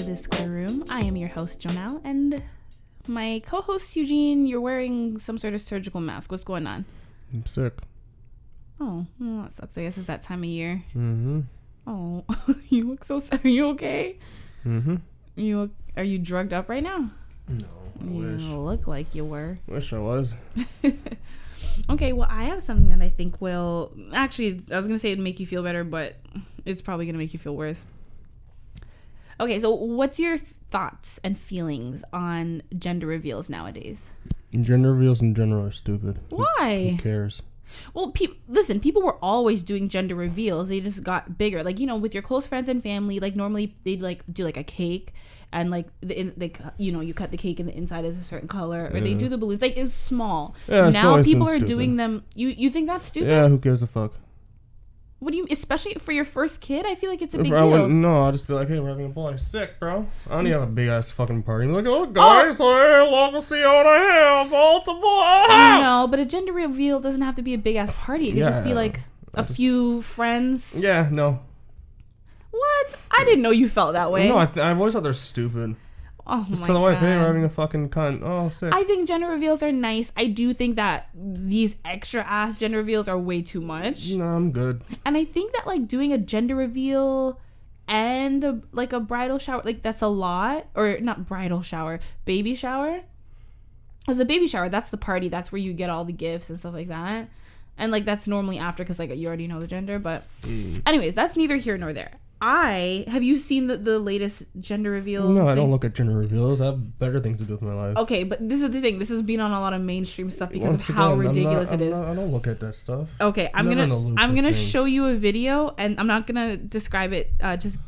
the Square Room. I am your host, Jonel, and my co-host, Hugh-Gene, you're wearing some sort of surgical mask. What's going on? I'm sick. Oh, well, that sucks. I guess it's that time of year. Mm-hmm. Oh, you look so sad. Are you okay? Mm-hmm. Are you drugged up right now? No, I wish. You look like you were. Wish I was. Okay, well, I have something that I think will... Actually, I was going to say it'd make you feel better, but it's probably going to make you feel worse. Okay, so what's your thoughts and feelings on gender reveals nowadays? Gender reveals in general are stupid. Why? Who cares? Well, listen, people were always doing gender reveals. They just got bigger. Like, you know, with your close friends and family, like, normally they'd, like, do, like, a cake. And, like, you cut the cake and the inside is a certain color. Or they do the balloons. Like, it was small. Yeah, now people are doing them. You think that's stupid? Yeah, who gives a fuck? What do you... Especially for your first kid? I feel like it's a big deal. No, I'll just be like, hey, we're having a ball. Sick, bro. I don't need to have a big-ass fucking party. I'm like, oh, guys, hey, look, see what I have. Oh, it's a boy. No, but a gender reveal doesn't have to be a big-ass party. It could just be, like, few friends. Yeah, no. What? I didn't know you felt that way. No, I've always thought they're stupid. Oh, just my tell the wife, hey, God. we're having a fucking cunt. Oh, sick. I think gender reveals are nice. I do think that these extra ass gender reveals are way too much. No, I'm good. And I think that, like, doing a gender reveal and a bridal shower, like, that's a lot. Or not bridal shower, baby shower. As a baby shower, that's the party. That's where you get all the gifts and stuff like that. And, like, that's normally after because, like, you already know the gender. But anyways, that's neither here nor there. Have you seen the latest gender reveal? No, I don't look at gender reveals. I have better things to do with my life. Okay, but this is the thing. This has been on a lot of mainstream stuff because of how ridiculous it is. I don't look at that stuff. Okay, I'm gonna show you a video, and I'm not gonna describe it. Just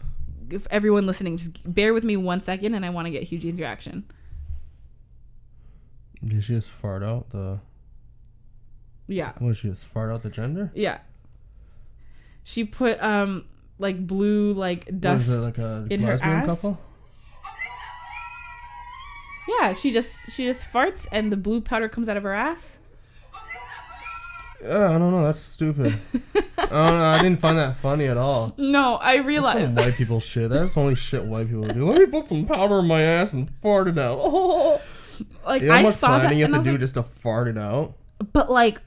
if everyone listening, just bear with me 1 second, and I want to get Hugh-Gene's reaction. Did she just fart out the? Yeah. What, she just fart out the gender? Yeah. She put like blue dust like a in her ass. Couple? Yeah, she just farts and the blue powder comes out of her ass. Yeah, I don't know. That's stupid. I didn't find that funny at all. No, I realized. That's some white people shit. That's only shit white people do. Let me put some powder in my ass and fart it out. Oh. Like, you know how I much saw that planning you and have to do like, just to fart it out? But like,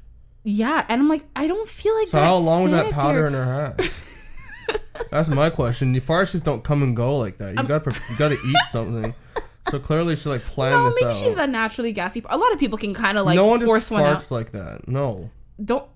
yeah, and I'm like, I don't feel like so that's how long was sanitary. that powder in her ass? That's my question. The farts just don't come and go like that. You gotta eat something. So clearly she like planned this out. Maybe she's a naturally gassy. A lot of people can kind of like no one force just one out. farts like that. No.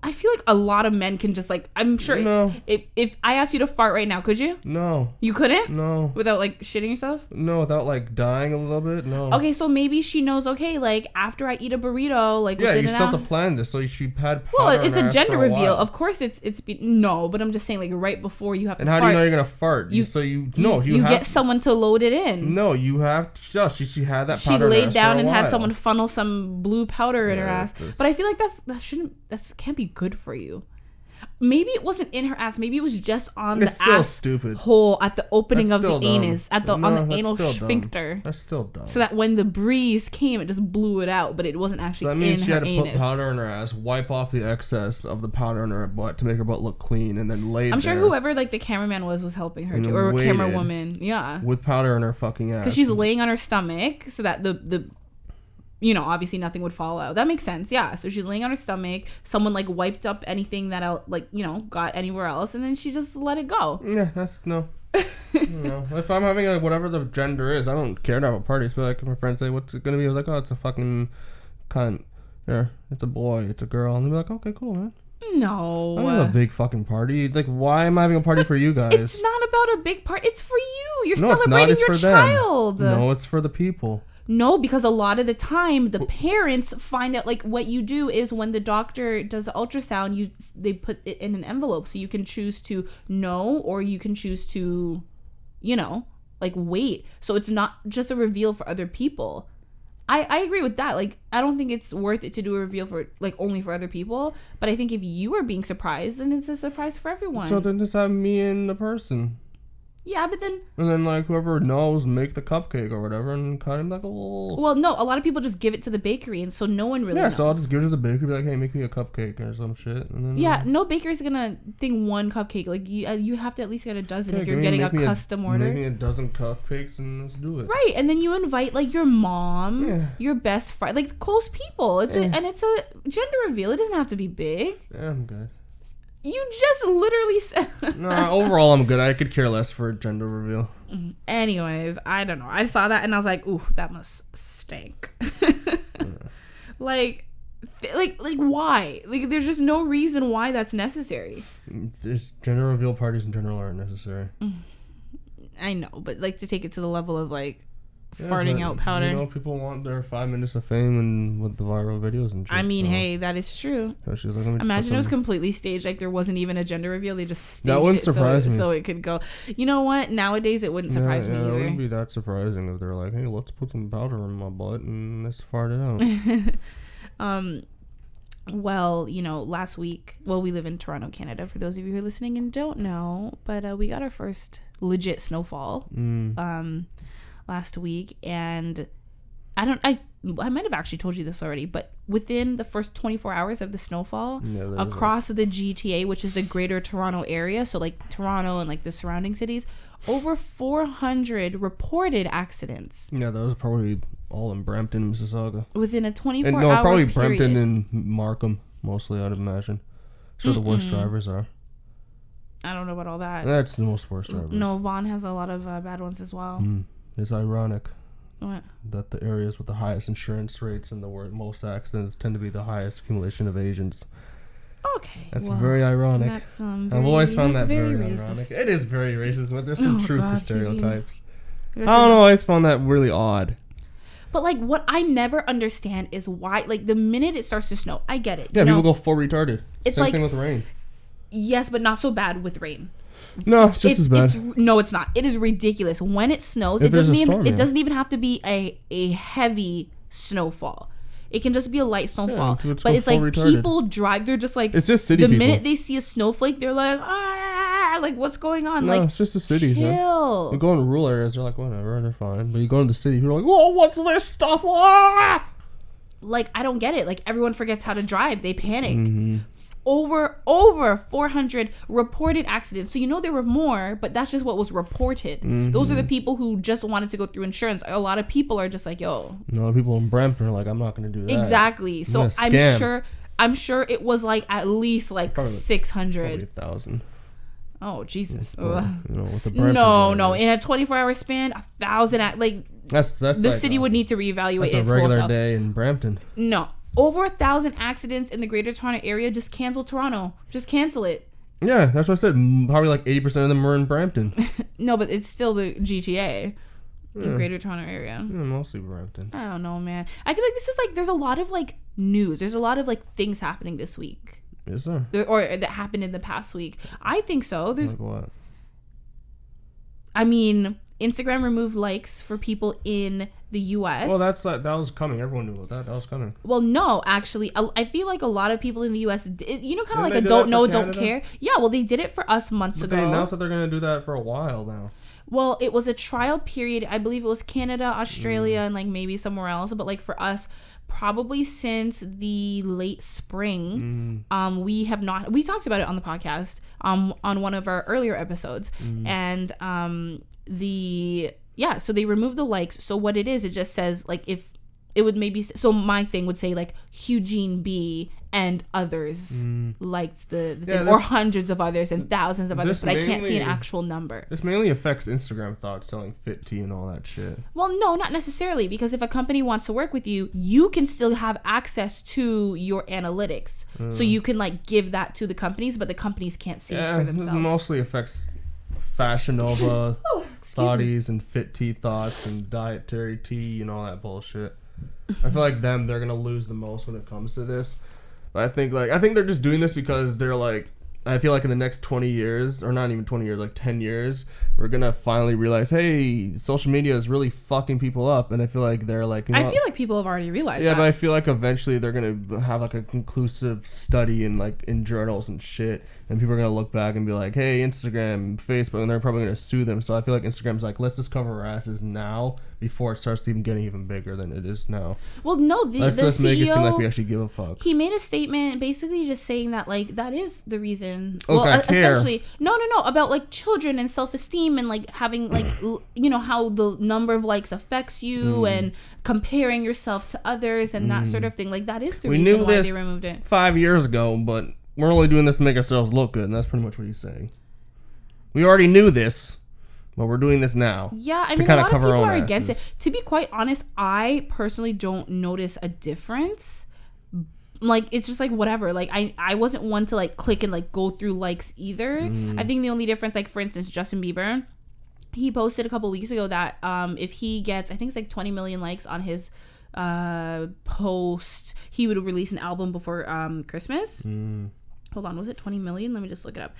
I feel like a lot of men can just like, I'm sure no. if I asked you to fart right now, could you? No. You couldn't? No. Without like shitting yourself? No, without like dying a little bit? No. Okay, so maybe she knows, okay, like after I eat a burrito, like yeah, within you an still hour. have to plan this. So she had powder Well, in it's her a ass gender for a reveal. while. Of course no, but I'm just saying like right before you have to and fart. how do you know you're going to fart? You get someone to load it in. No, you have to. She had that powder She laid in her ass down for a and had while. someone funnel some blue powder in her ass. Just... But I feel like that can't be good for you. Maybe it wasn't in her ass. Maybe it was just on the ass stupid. hole at the opening of the dumb. anus, on the anal sphincter. Dumb. That's still dumb. So that when the breeze came, it just blew it out, but it wasn't actually in her anus. So that means she had to put powder in her ass, wipe off the excess of the powder in her butt to make her butt look clean, and then lay. I'm sure whoever like the cameraman was helping her too, or camera woman, yeah, with powder in her fucking ass. Because she's laying on her stomach, so that the obviously nothing would fall out. That makes sense. Yeah. So she's laying on her stomach. Someone like wiped up anything that got anywhere else, and then she just let it go. Yeah, that's no. No. If I'm having whatever the gender is, I don't care to have a party. So like, if my friends say, "What's it gonna be?" I was like, "Oh, it's a fucking cunt." Here, it's a boy, it's a girl, and they'll be like, "Okay, cool, man." No. I'm having a big fucking party. Like, why am I having a party for you guys? It's not about a big party. It's for you. You're no, celebrating it's not. It's your for child. Them. No, it's for the people. No, because a lot of the time the parents find out, like, what you do is when the doctor does the ultrasound, they put it in an envelope, so you can choose to know or you can choose to, like, wait. So it's not just a reveal for other people. I agree with that. Like, I don't think it's worth it to do a reveal for, like, only for other people. But I think if you are being surprised, then it's a surprise for everyone. So then just have me and the person. Yeah, but then... And then, like, whoever knows, make the cupcake or whatever and cut him like a little... Well, no, a lot of people just give it to the bakery, and so no one really knows. Yeah, so I'll just give it to the bakery, be like, hey, make me a cupcake or some shit. And then, yeah, no baker's gonna think one cupcake. Like, you have to at least get a dozen if you're getting a custom order. Make me a dozen cupcakes and let's do it. Right, and then you invite, like, your mom, your best friend, like, close people. And it's a gender reveal. It doesn't have to be big. Yeah, I'm good. You just literally said... Nah, overall, I'm good. I could care less for a gender reveal. Anyways, I don't know. I saw that and I was like, ooh, that must stink. Like, why? Like, there's just no reason why that's necessary. There's gender reveal parties in general aren't necessary. I know, but, like, to take it to the level of, like, farting out powder. You know, people want their 5 minutes of fame and with the viral videos and shit. I mean, hey, that is true. So like, imagine it was completely staged, like there wasn't even a gender reveal. They just staged that wouldn't surprise me. So it could go. You know what? Nowadays, it wouldn't surprise me either. It wouldn't be that surprising if they're like, hey, let's put some powder in my butt and let's fart it out. Well, you know, last week, we live in Toronto, Canada, for those of you who are listening and don't know, but we got our first legit snowfall last week, and I might have actually told you this already, but within the first 24 hours of the snowfall, across the GTA, which is the greater Toronto area, so like Toronto and like the surrounding cities, over 400 reported accidents. Yeah, that was probably all in Brampton, Mississauga. Within a 24-hour period. No, probably Brampton and Markham, mostly, I'd imagine. So the worst drivers are. I don't know about all that. That's the most worst drivers. No, Vaughan has a lot of bad ones as well. It's ironic what? that the areas with the highest insurance rates and the most accidents tend to be the highest accumulation of Asians. Okay. That's very ironic. That's, I've always found that very ironic. It is very racist, but there's some truth to stereotypes. I don't know, I always found that really odd. But, like, what I never understand is why, like, the minute it starts to snow, I get it. Yeah, people go full retarded. It's Same thing with rain. Yes, but not so bad with rain. No, it's just as bad. No, it's not. It is ridiculous. When it snows, it doesn't even have to be a heavy snowfall. It can just be a light snowfall. Yeah, but it's like retarded. People drive, they're just like, it's just city people. The minute they see a snowflake, they're like, like, what's going on? No, like, it's just the city. Chill. You go in rural areas, they're like, whatever, they're fine. But you go to the city, you're like, oh, what's this stuff? Ah! Like, I don't get it. Like, everyone forgets how to drive. They panic. Over 400 reported accidents. So, you know, there were more, but that's just what was reported. Those are the people who just wanted to go through insurance. A lot of people are just like, yo. A lot of people in Brampton are like, I'm not going to do that. Exactly. So I'm sure it was like at least like probably 600. Probably 1,000. Oh, Jesus. With the no. In a 24-hour span, 1,000. Like, that's the like city would need to reevaluate its whole stuff. That's a regular day in Brampton. No. Over 1,000 accidents in the greater Toronto area. Just cancel Toronto. Just cancel it. Yeah, that's what I said. Probably like 80% of them were in Brampton. No, but it's still the GTA. The greater Toronto area. Yeah, mostly Brampton. I don't know, man. I feel like this is like, there's a lot of like news. There's a lot of like things happening this week. Is there? Or that happened in the past week. I think so. There's like what? I mean, Instagram removed likes for people in the U.S. Well, that was coming. Everyone knew about that. That was coming. Well, no, actually, I feel like a lot of people in the U.S., kind of like a don't know, don't care. Yeah, well, they did it for us months ago. They announced that they're going to do that for a while now. Well, it was a trial period. I believe it was Canada, Australia, and like maybe somewhere else. But like for us, probably since the late spring, we talked about it on the podcast on one of our earlier episodes. And so they removed the likes. So what it is, it just says like if it would maybe, so my thing would say like Hugh-Gene B and others liked the thing, or hundreds of others and thousands of others, but I can't see an actual number. This mainly affects Instagram thoughts, selling fit tea and all that shit. Well, no, not necessarily, because if a company wants to work with you, you can still have access to your analytics. So you can like give that to the companies, but the companies can't see it for themselves. It mostly affects Fashion Nova thoughties and fit tea thoughts and dietary tea and all that bullshit. I feel like they're gonna lose the most when it comes to this. But I think they're just doing this because they're like, I feel like in the next 20 years, or not even 20 years, like 10 years, we're going to finally realize, hey, social media is really fucking people up. And I feel like they're like... I feel like people have already realized that. Yeah, but I feel like eventually they're going to have like a conclusive study in journals and shit. And people are going to look back and be like, hey, Instagram, Facebook, and they're probably going to sue them. So I feel like Instagram's like, let's just cover our asses now before it starts even getting even bigger than it is now. Well, no, let's just make it seem like we actually give a fuck. He made a statement basically just saying that, like, that is the reason. Essentially, no, about, like, children and self-esteem and, like, having, like, you know, how the number of likes affects you and comparing yourself to others and that sort of thing. Like, that is the reason why they removed it. 5 years ago, but we're only doing this to make ourselves look good, and that's pretty much what he's saying. We already knew this, but we're doing this now. Yeah, I mean, a lot of people are against it. To be quite honest, I personally don't notice a difference. Like, it's just like whatever. Like, I wasn't one to like click and like go through likes either. I think the only difference, like for instance, Justin Bieber, he posted a couple weeks ago that if he gets, I think it's like 20 million likes on his post, he would release an album before Christmas. Hold on, was it 20 million? Let me just look it up.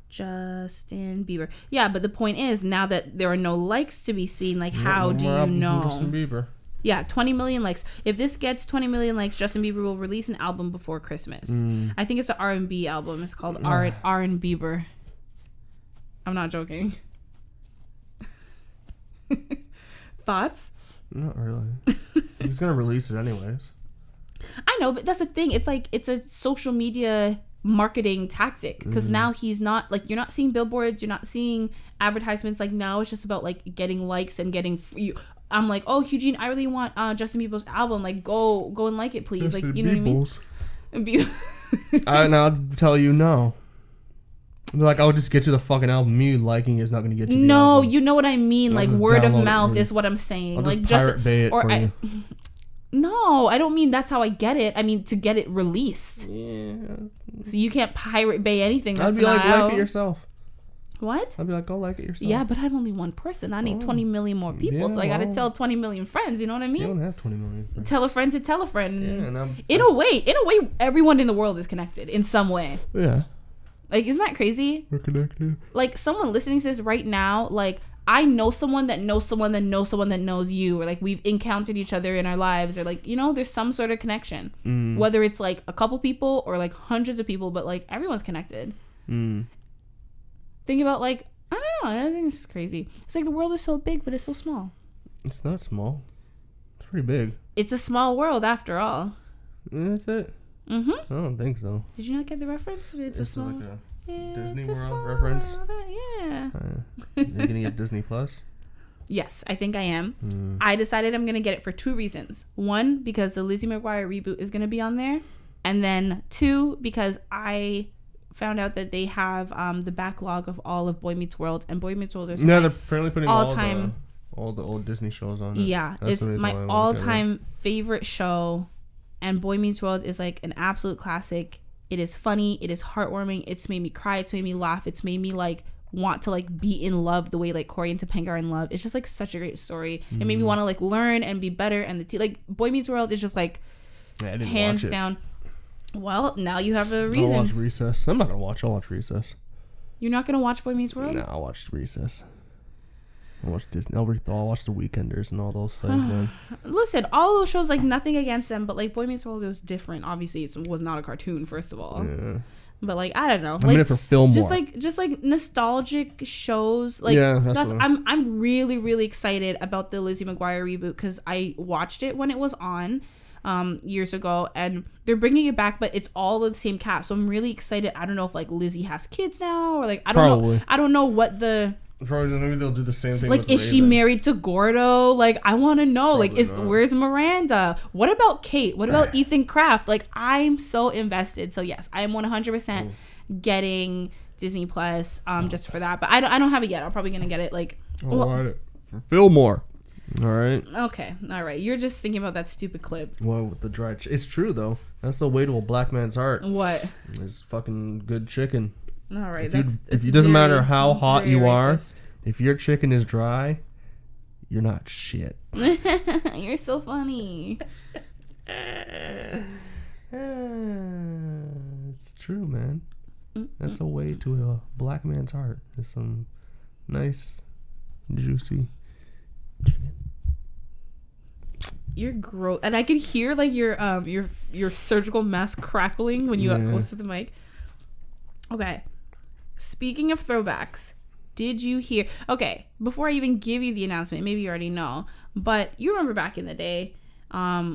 Justin Bieber. Yeah, but the point is, now that there are no likes to be seen, like, how do you know? Justin Bieber. Yeah, 20 million likes. If this gets 20 million likes, Justin Bieber will release an album before Christmas. I think it's an R&B album. It's called R and Bieber. I'm not joking. Thoughts? Not really. He's gonna release it anyways. I know, but that's the thing. It's like, it's a social media marketing tactic, because now he's not, like, you're not seeing billboards, you're not seeing advertisements. Like, now it's just about like getting likes and getting I'm like, oh, Hugh-Gene, I really want Justin Bieber's album, like, go and like it, please. Like, you know what I mean? And I'll tell you no. Like, I'll just get you the fucking album. Me liking it is not gonna get you the album. You know what I mean. Like, word of mouth is what I'm saying. I'll like, just pirate bay it for you. No, I don't mean that's how I get it. I mean to get it released. Yeah. So you can't pirate bay anything that's I'd be like, out. like it yourself. What? I'd be like, go like it yourself. Yeah, but I'm only one person. I need 20 million more people, so I gotta tell 20 million friends. You know what I mean? You don't have 20 million friends. Tell a friend to tell a friend. Yeah, in a way, everyone in the world is connected in some way. Yeah. Like, isn't that crazy? We're connected. Like, someone listening to this right now, like, I know someone that knows someone that knows someone that knows you, or like we've encountered each other in our lives, or like, you know, there's some sort of connection, whether it's like a couple people or like hundreds of people, but like everyone's connected. Think about, like, I don't know, I think it's just crazy. It's like the world is so big, but it's so small. It's not small. It's pretty big. It's a small world after all. That's it. I don't think so. Did you not get the reference? It's a small. Like a Disney World reference. Yeah. You're gonna get Disney Plus? Yes, I think I am. I decided I'm gonna get it for two reasons. One, because the Lizzie McGuire reboot is gonna be on there, and then two, because I found out that they have the backlog of all of Boy Meets World, and Boy Meets World is they're apparently putting all the old Disney shows on it. Yeah, it's my all-time favorite show, and Boy Meets World is like an absolute classic. It is funny. It is heartwarming. It's made me cry. It's made me laugh. It's made me like want to like be in love the way like Corey and Topanga are in love. It's just like such a great story. It made me want to like learn and be better. And like Boy Meets World is just like hands down. Well, now you have a reason. I'll watch Recess. I'm not gonna watch. I'll watch Recess. You're not gonna watch Boy Meets World? No, I'll watch Recess. I'll watch Disney. I'll watch The Weekenders and all those things. Listen, all those shows, like, nothing against them, but like Boy Meets World was different. Obviously, it was not a cartoon, first of all. Yeah. But like, I don't know. I'm in it for Fillmore. Just like nostalgic shows. Like, that's I'm really, really excited about the Lizzie McGuire reboot, because I watched it when it was on years ago, and they're bringing it back, but it's all the same cast. So I'm really excited. I don't know if like Lizzie has kids now, or like I don't know what the. Probably maybe they'll do the same thing. Like, is she married to Gordo? Like, I want to know. Probably like, where's Miranda? What about Kate? What about Ethan Kraft? Like, I'm so invested. So yes, I am 100% getting Disney Plus just for that. But I don't have it yet. I'm probably gonna get it like. I'll want it for Fillmore. All right. Okay. All right. You're just thinking about that stupid clip. Well, with the dry. It's true though. That's the way to a black man's heart. What? It's fucking good chicken. All right. It doesn't matter how hot you are. If your chicken is dry, you're not shit. You're so funny. It's true, man. That's a way to a black man's heart. It's some nice, juicy chicken. You're gross, and I could hear like your surgical mask crackling when you got close to the mic. Okay, speaking of throwbacks, did you hear? Okay, before I even give you the announcement, maybe you already know, but you remember back in the day,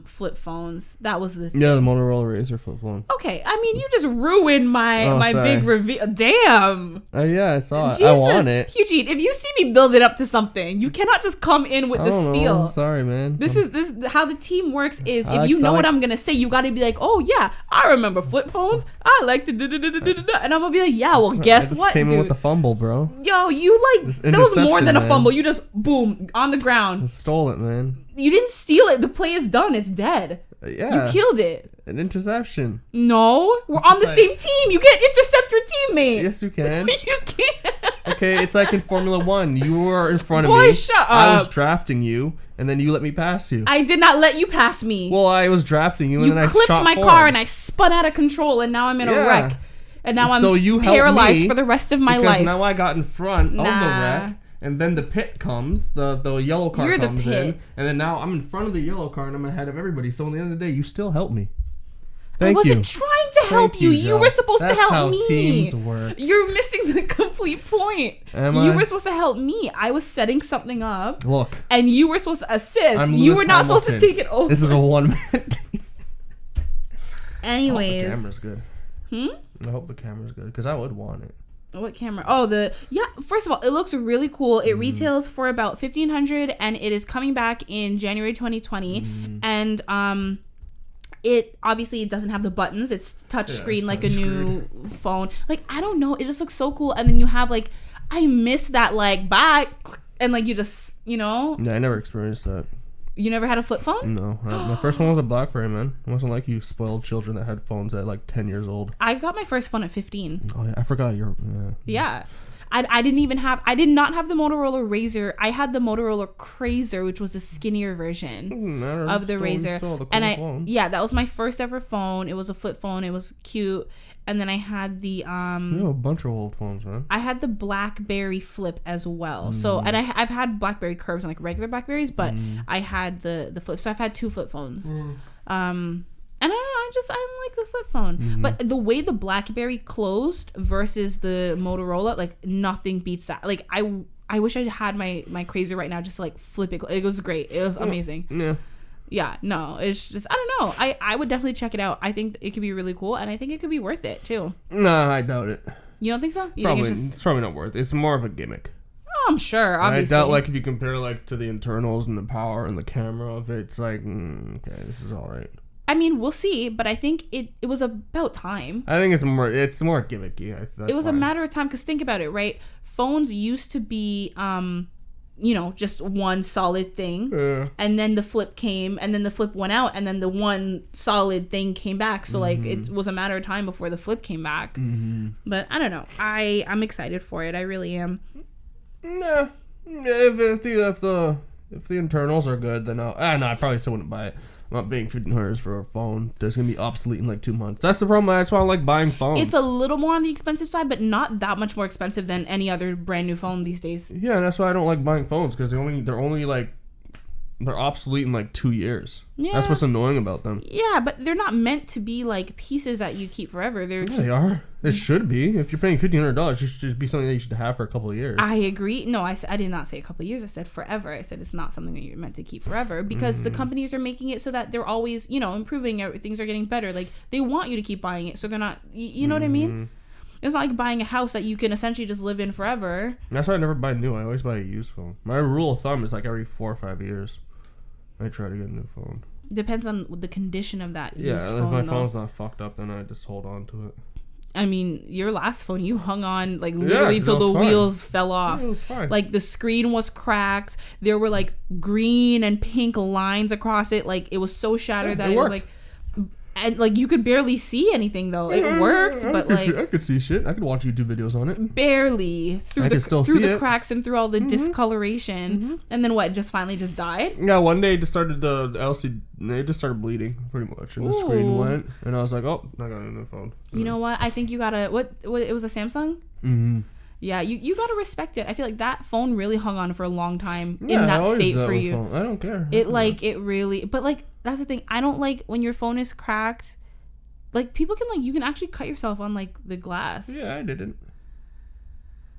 flip phones. That was the thing. Yeah, the Motorola Razr flip phone. Okay, I mean, you just ruined my big reveal. Damn. Yeah, I saw it. Jesus, I want it. Hugh-Gene, if you see me build it up to something, you cannot just come in with the steal. I'm sorry, man. This is how the team works. Is if you know what I'm gonna say, you got to be like, oh yeah, I remember flip phones. I like to and I'm gonna be like, yeah, well, guess what, came dude? in with the fumble, bro. Yo, you like that was more than a fumble. You just boom on the ground. I stole it, man. You didn't steal it. The play is done. It's dead. Yeah. You killed it. An interception. No, we're on the same team. You can't intercept your teammate. Yes, you can. You can't. Okay, it's like in Formula 1. You were in front of Boy, me. shut up. I was drafting you, and then you let me pass you. I did not let you pass me. Well, I was drafting you, and then I clipped shot my forward. car, and I spun out of control, and now I'm in a wreck. And now I'm paralyzed for the rest of my life. Because now I got in front of the wreck. And then the pit comes, the yellow car comes in, and then now I'm in front of the yellow car and I'm ahead of everybody. So at the end of the day, you still help me. Thank you. I wasn't trying to help you. You were supposed to help me. That's how teams work. You're missing the complete point. You were supposed to help me. I was setting something up. Look. And you were supposed to assist. You were not supposed to take it over. This is a one-man team. Anyways. I hope the camera's good. I hope the camera's good because I would want it. What camera? Oh, first of all, it looks really cool. It retails for about $1,500 and it is coming back in January 2020. And it obviously it doesn't have the buttons. It's touch screen like a new phone. Like, I don't know. It just looks so cool. And then you have like, I miss that like back and like you just, you know. Yeah, I never experienced that. You never had a flip phone? No. My first one was a BlackBerry, man. It wasn't like you spoiled children that had phones at like 10 years old. I got my first phone at 15. Oh, yeah. I forgot your... Yeah. I did not have the Motorola Razr. I had the Motorola Crazer, which was the skinnier version of the Razr. That was my first ever phone. It was a flip phone. It was cute. And then I had the you have a bunch of old phones, man. I had the BlackBerry Flip as well. So and I've had BlackBerry Curves and like regular Blackberries, but I had the Flip. So I've had two flip phones. And I don't know, I like the flip phone. But the way the BlackBerry closed versus the Motorola, like nothing beats that. Like I wish I had my Crazer right now just to like flip it. It was great. It was amazing. Yeah. Yeah, no, it's just, I don't know. I would definitely check it out. I think it could be really cool, and I think it could be worth it, too. No, I doubt it. You don't think so? It's probably not worth it. It's more of a gimmick. Oh, I'm sure, obviously. I doubt, like, if you compare, like, to the internals and the power and the camera of it, it's like, okay, this is all right. I mean, we'll see, but I think it was about time. I think it's more gimmicky. It was a matter of time, because think about it, right? Phones used to be... just one solid thing, and then the flip came, and then the flip went out, and then the one solid thing came back. So like it was a matter of time before the flip came back. But I don't know. I'm excited for it. I really am. Nah, if the internals are good, then I probably still wouldn't buy it. I'm not paying $1,500 for a phone that's gonna be obsolete in like 2 months. That's the problem. That's why I like buying phones. It's a little more on the expensive side, but not that much more expensive than any other brand new phone these days. Yeah, that's why I don't like buying phones, because they're obsolete in like 2 years. Yeah, that's what's annoying about them. Yeah, but they're not meant to be like pieces that you keep forever. They are. It should be. If you're paying $1,500, it should just be something that you should have for a couple of years. I agree. No, I did not say a couple of years. I said forever. I said it's not something that you're meant to keep forever, because the companies are making it so that they're always, improving. Things are getting better. Like, they want you to keep buying it, so they're not. You know what I mean? It's not like buying a house that you can essentially just live in forever. That's why I never buy new. I always buy a used phone. My rule of thumb is like every 4 or 5 years, I try to get a new phone. Depends on the condition of that used phone. Yeah, if my phone's not fucked up, then I just hold on to it. I mean, your last phone, you hung on like literally till the wheels fell off. Yeah, it was fine. Like, the screen was cracked. There were like green and pink lines across it. Like, it was so shattered that it was like, And like you could barely see anything though. It worked, but like I could see shit. I could watch YouTube videos on it. Barely through the cracks and through all the discoloration. And then what? Just finally just died. Yeah, one day it just started the LCD. It just started bleeding pretty much, and the screen went. And I was like, oh, I got a new phone. You know what? I think you gotta what? It was a Samsung. Yeah, you gotta respect it. I feel like that phone really hung on for a long time in that state for you. Phone. I don't care. It really, but like that's the thing. I don't like when your phone is cracked. Like people can you can actually cut yourself on like the glass. Yeah, I didn't.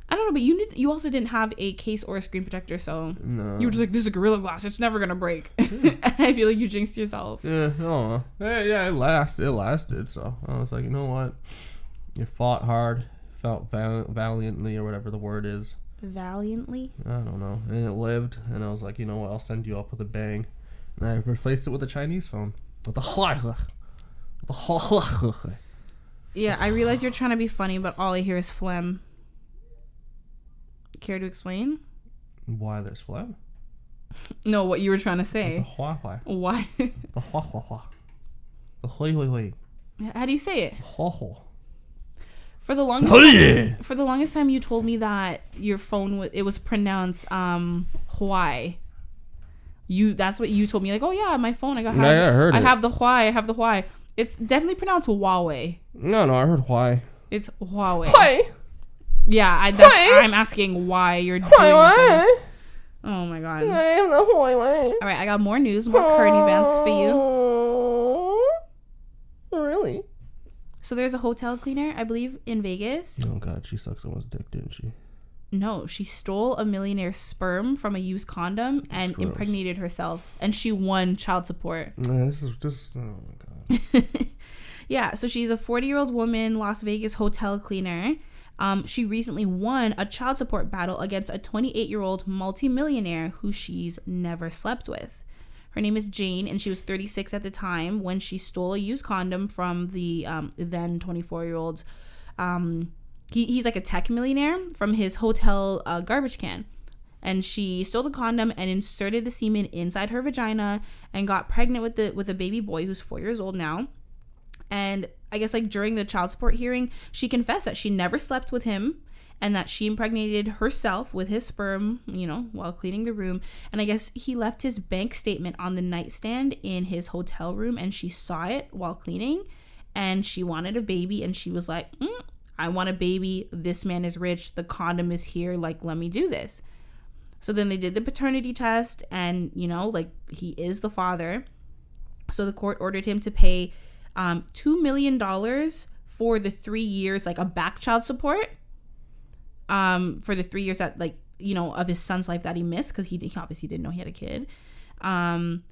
I don't know, but you also didn't have a case or a screen protector, so no. You were just like, this is a Gorilla Glass. It's never gonna break. And I feel like you jinxed yourself. Yeah, no. Yeah, it lasted. So I was like, you know what? You fought hard. Felt valiantly or whatever the word is. Valiantly? I don't know. And it lived, and I was like, you know what, I'll send you off with a bang. And I replaced it with a Chinese phone. Yeah, I realize you're trying to be funny, but all I hear is phlegm. Care to explain? Why there's phlegm? No, what you were trying to say. Why? How do you say it? For the longest time, you told me that your phone it was pronounced Huai. That's what you told me. Like, oh yeah, my phone. I heard it. I have the Huai. It's definitely pronounced Huawei. No, I heard Huai. It's Huawei. Huai. Yeah, I'm asking why you're doing this. Oh my god. I am the Huawei. All right, I got more news, more current events for you. Really? So there's a hotel cleaner, I believe, in Vegas. Oh god, she sucked someone's dick, didn't she? No, she stole a millionaire's sperm from a used condom and impregnated herself, and she won child support. Man, this is just oh my god. Yeah, so she's a 40-year-old woman, Las Vegas hotel cleaner. She recently won a child support battle against a 28-year-old multimillionaire who she's never slept with. Her name is Jane, and she was 36 at the time when she stole a used condom from the then 24-year-old. He's like a tech millionaire from his hotel garbage can. And she stole the condom and inserted the semen inside her vagina and got pregnant with a baby boy who's 4 years old now. And I guess like during the child support hearing, she confessed that she never slept with him and that she impregnated herself with his sperm, while cleaning the room. And I guess he left his bank statement on the nightstand in his hotel room, and she saw it while cleaning, and she wanted a baby, and she was like, I want a baby. This man is rich. The condom is here. Like, let me do this. So then they did the paternity test, and, he is the father. So the court ordered him to pay $2 million for the 3 years, like a back child support. For the 3 years that of his son's life that he missed, because he obviously didn't know he had a kid. And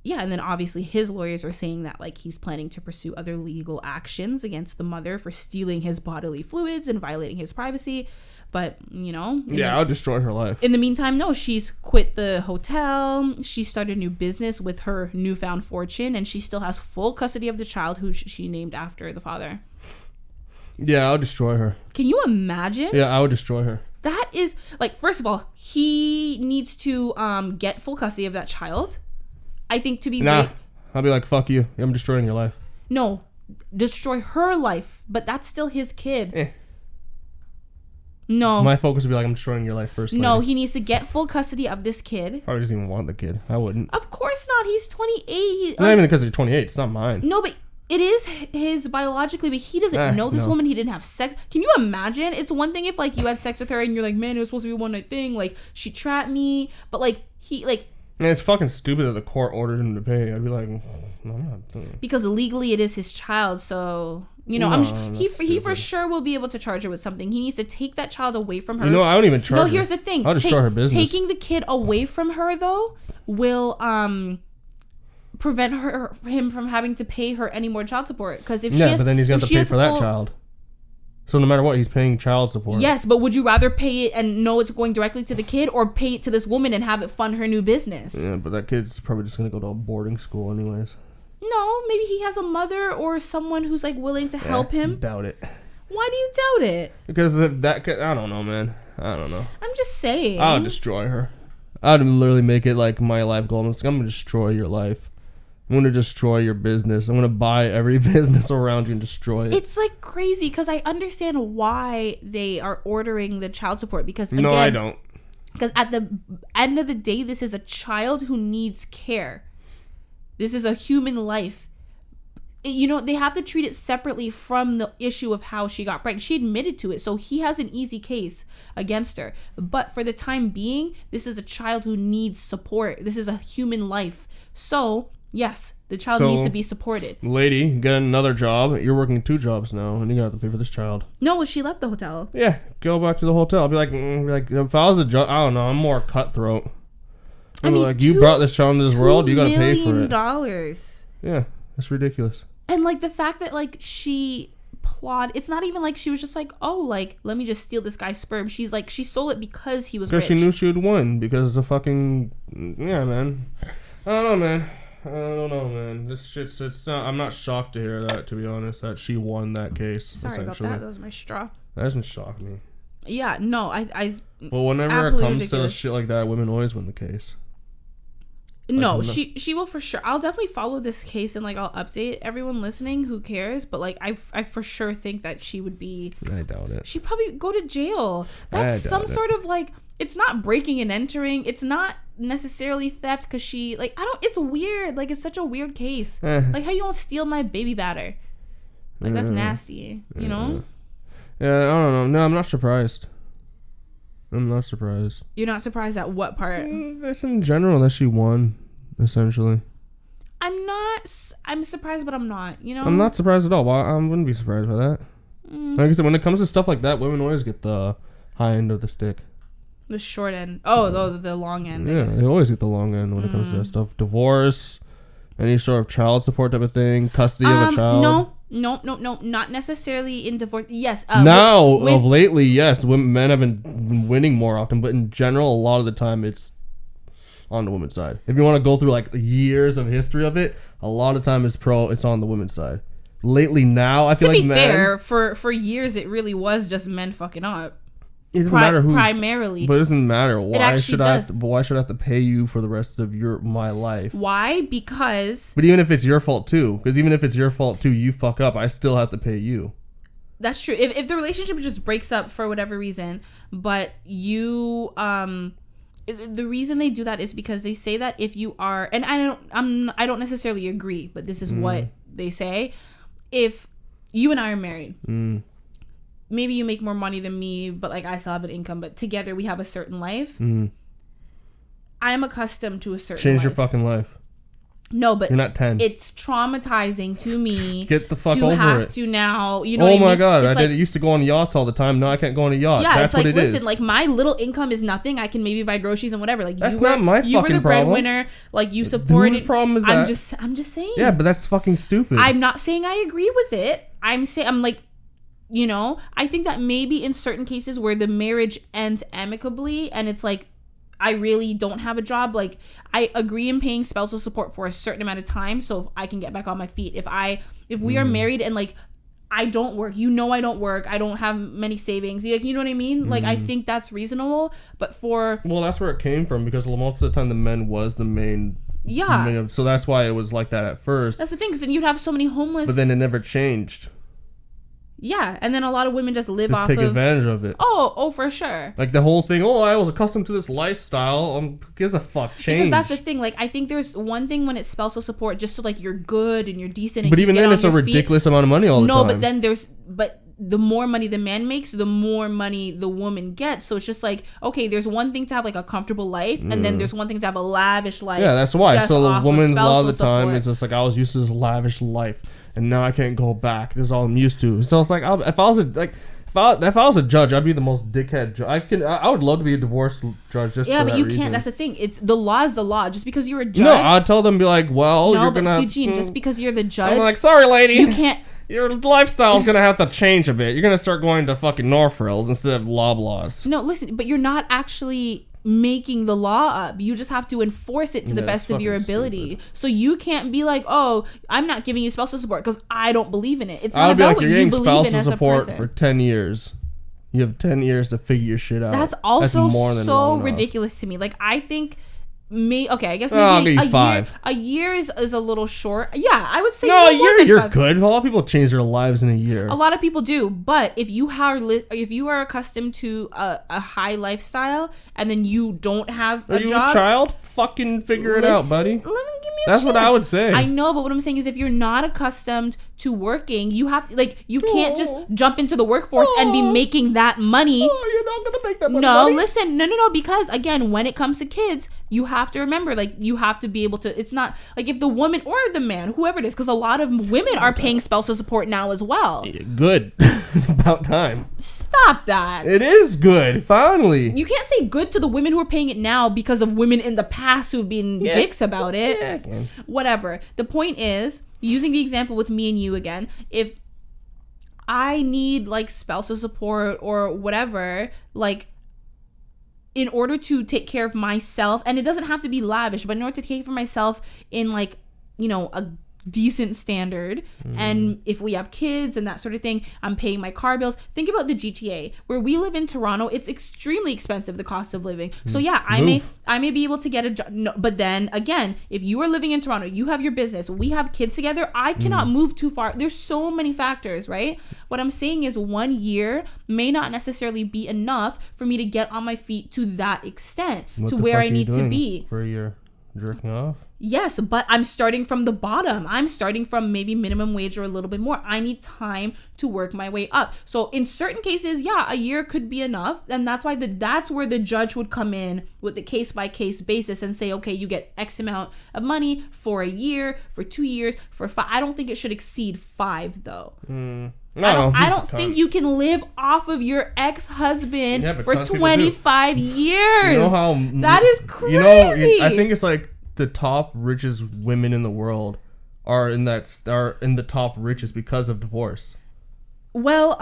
then obviously his lawyers are saying that he's planning to pursue other legal actions against the mother for stealing his bodily fluids and violating his privacy. But I'll destroy her life. In the meantime, no, she's quit the hotel. She started a new business with her newfound fortune, and she still has full custody of the child who she named after the father. Yeah, I'll destroy her. Can you imagine? Yeah, I would destroy her. That is first of all, he needs to get full custody of that child. I think to be I'll be like, fuck you. I'm destroying your life. No, destroy her life, but that's still his kid. No. My focus would be I'm destroying your life first. No, he needs to get full custody of this kid. I doesn't even want the kid. I wouldn't. Of course not. He's 28. He's not even because he's 28. It's not mine. No, but it is his biologically, but he doesn't know this woman. He didn't have sex. Can you imagine? It's one thing if you had sex with her and you're like, man, it was supposed to be a one night thing. She trapped me, but he. And it's fucking stupid that the court ordered him to pay. I'd be like, no, I'm not doing it. Because legally it is his child, so he for sure will be able to charge her with something. He needs to take that child away from her. I don't even charge her. No, here's the thing. I'll destroy her business. Taking the kid away from her though will prevent him from having to pay her any more child support. Because but then he's got to pay for that child. So no matter what, he's paying child support. Yes, but would you rather pay it and know it's going directly to the kid, or pay it to this woman and have it fund her new business? Yeah, but that kid's probably just going to go to a boarding school anyways. No, maybe he has a mother or someone who's willing to help him. Doubt it. Why do you doubt it? Because if that kid, I don't know, man. I don't know. I'm just saying. I'll destroy her. I'd literally make it my life goal. I'm going to destroy your life. I'm going to destroy your business. I'm going to buy every business around you and destroy it. It's like crazy because I understand why they are ordering the child support because again, no, I don't. Because at the end of the day, this is a child who needs care. This is a human life. You know, they have to treat it separately from the issue of how she got pregnant. She admitted to it, so he has an easy case against her. But for the time being, this is a child who needs support. This is a human life. So, yes, the child needs to be supported. Lady, get another job. You're working 2 jobs now, and you're going to have to pay for this child. No, well, she left the hotel. Yeah, go back to the hotel. I'll be like if I was a judge, I don't know, I'm more cutthroat. I mean, like, you brought this child into this world, you got to pay for it. $2 million. Yeah, that's ridiculous. And, like, the fact that, like, she plotted, it's not even like she was just like, oh, like, let me just steal this guy's sperm. She's like, she stole it because he was rich. Because she knew she would win. Because the fucking, yeah, man. I don't know, man. This shit's, I'm not shocked to hear that, to be honest, that she won that case. Sorry about that. That was my straw. That doesn't shock me. Yeah, no, I well, whenever it comes to shit like that, women always win the case. No, she will for sure. I'll definitely follow this case and like I'll update everyone listening who cares. But like I for sure think that she would be. I doubt it. She'd probably go to jail. That's some sort of like. It's not breaking and entering. It's not necessarily theft because she like I don't. It's weird. Like it's such a weird case. Like how you won't steal my baby batter. Like that's nasty. You know. Yeah, I don't know. No, I'm not surprised. I'm not surprised. You're not surprised at what part? That's in general that she won, essentially. I'm surprised, but I'm not, you know? I'm not surprised at all. Well, I wouldn't be surprised by that. Like I said, when it comes to stuff like that, women always get the high end of the stick. The short end. Oh, the long end. Yeah, they always get the long end when it comes to that stuff. Divorce, any sort of child support type of thing, custody of a child. No, not necessarily in divorce. Yes. Of lately, yes, men have been winning more often, but in general, a lot of the time, it's on the women's side. If you want to go through like years of history of it, a lot of time it's on the women's side. Lately, now I feel like men. To be fair, for years it really was just men fucking up. It doesn't matter who primarily, but it doesn't matter. Why should I have to pay you for the rest of my life? Why? Because. But even if it's your fault too, you fuck up, I still have to pay you. That's true. If the relationship just breaks up for whatever reason, but you the reason they do that is because they say that if you are, and I don't necessarily agree, but this is what they say. If you and I are married. Maybe you make more money than me, but like I still have an income, but together we have a certain life. I am accustomed to a certain Change life. Your fucking life. No, but you're not 10. It's traumatizing to me. Get the fuck over it. To have to now, you know. Oh my god, I used to go on yachts all the time. No, I can't go on a yacht. Yeah, that's it's like, what it is. Listen, like my little income is nothing. I can maybe buy groceries and whatever. Like that's not my fucking problem. You were the breadwinner. Like you supported. Whose problem is that? I'm just saying. Yeah, but that's fucking stupid. I'm not saying I agree with it. I'm like. You know, I think that maybe in certain cases where the marriage ends amicably and it's like, I really don't have a job. Like, I agree in paying spousal support for a certain amount of time so I can get back on my feet. If we are married and like, I don't work, I don't work, I don't have many savings. Like, you know what I mean? Like, I think that's reasonable. But well, that's where it came from because most of the time the men was the main. Yeah. So that's why it was like that at first. That's the thing, because then you'd have so many homeless. But then it never changed. Yeah, and then a lot of women just live off take advantage of it. Oh, for sure. Like the whole thing, I was accustomed to this lifestyle. Who gives a fuck? Change. Because that's the thing. Like, I think there's one thing when it's spousal support, just so like you're good and you're decent. And but even then, it's a ridiculous amount of money all the time. No, but then the more money the man makes, the more money the woman gets. So it's just like, okay, there's one thing to have like a comfortable life, and then there's one thing to have a lavish life. Yeah, that's why. So the woman's a lot of the time, it's just like I was used to this lavish life. And now I can't go back. This is all I'm used to. So it's like if I was a judge, I'd be the most dickhead judge. I would love to be a divorce judge just for that reason. Yeah, but you can't. That's the thing. It's the law is the law. Just because you're a judge. No, I'd tell them be like, well, you're gonna. Hugh-Gene, just because you're the judge. I'm like, sorry, lady. You can't. Your lifestyle's gonna have to change a bit. You're gonna start going to fucking Norfrills instead of Loblaws. No, listen, but you're not actually making the law up. You just have to enforce it to the best of your ability. Stupid. So you can't be like, oh, I'm not giving you spousal support because I don't believe in it. It's not about what you believe in as a person. You're getting spousal support for 10 years. You have 10 years to figure your shit out. That's also so ridiculous to me. Like, I think Okay, I guess I'll maybe give you 5. A year is a little short. Yeah, I would say No, no a more year than you're 5. good. A lot of people change their lives in a year. A lot of people do, but if you are accustomed to a high lifestyle and then you don't have a job, a child? Fucking figure it out, buddy. Give me a That's chance. what I would say. I know, but what I'm saying is if you're not accustomed to working, you have you can't just jump into the workforce and be making that money. Oh, you're not gonna make that money. No, buddy. listen, no, because again, when it comes to kids, you have to remember, you have to be able to. It's not like if the woman or the man, whoever it is, because a lot of women are paying spousal support now as well. Good. About time. Stop that. It is good. Finally. You can't say good to the women who are paying it now because of women in the past who've been dicks about it. Yeah, I can. Whatever. The point is, using the example with me and you again, if I need spousal support or whatever, in order to take care of myself, and it doesn't have to be lavish, but in order to take care of myself in a decent standard, and if we have kids and that sort of thing, I'm paying my car bills. Think about the GTA where we live in Toronto. It's extremely expensive, the cost of living. So yeah, I may be able to get a job, no, but then again, if you are living in Toronto, you have your business, we have kids together, I cannot move too far. There's so many factors, right? What I'm saying is 1 year may not necessarily be enough for me to get on my feet to that extent, to where I need to be for a year. Jerking off? Yes, but I'm starting from the bottom. I'm starting from maybe minimum wage or a little bit more. I need time to work my way up. So in certain cases, yeah, a year could be enough. And that's why that's where the judge would come in with the case by case basis and say, okay, you get X amount of money for a year, for 2 years, for 5. I don't think it should exceed 5 though. I don't think you can live off of your ex-husband for 25 years. You know how that is crazy. I think it's the top richest women in the world are in the top richest because of divorce. Well,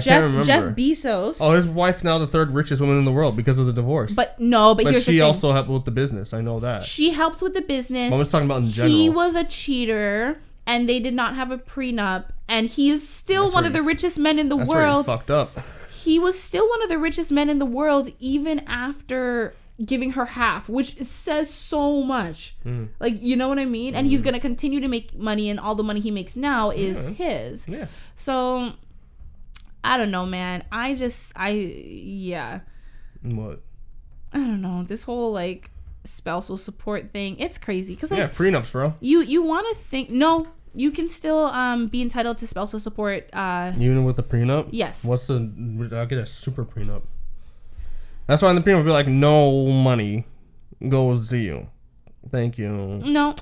Jeff Bezos. Oh, his wife now the 3rd richest woman in the world because of the divorce. But here's the thing. She also helped with the business. I know that. She helps with the business. I was talking about in general. He was a cheater, and they did not have a prenup, and he is still one of the richest men in the world. That's where he fucked up. He was still one of the richest men in the world, even after giving her half, which says so much. You know what I mean? And he's gonna continue to make money, and all the money he makes now is his. Yeah. So I don't know, man. What? I don't know. This whole spousal support thing, it's crazy because prenups, bro. You want to think you can still be entitled to spousal support even with the prenup. Yes. I'll get a super prenup. That's why in the prenup will be like, no money goes to you. Thank you. No,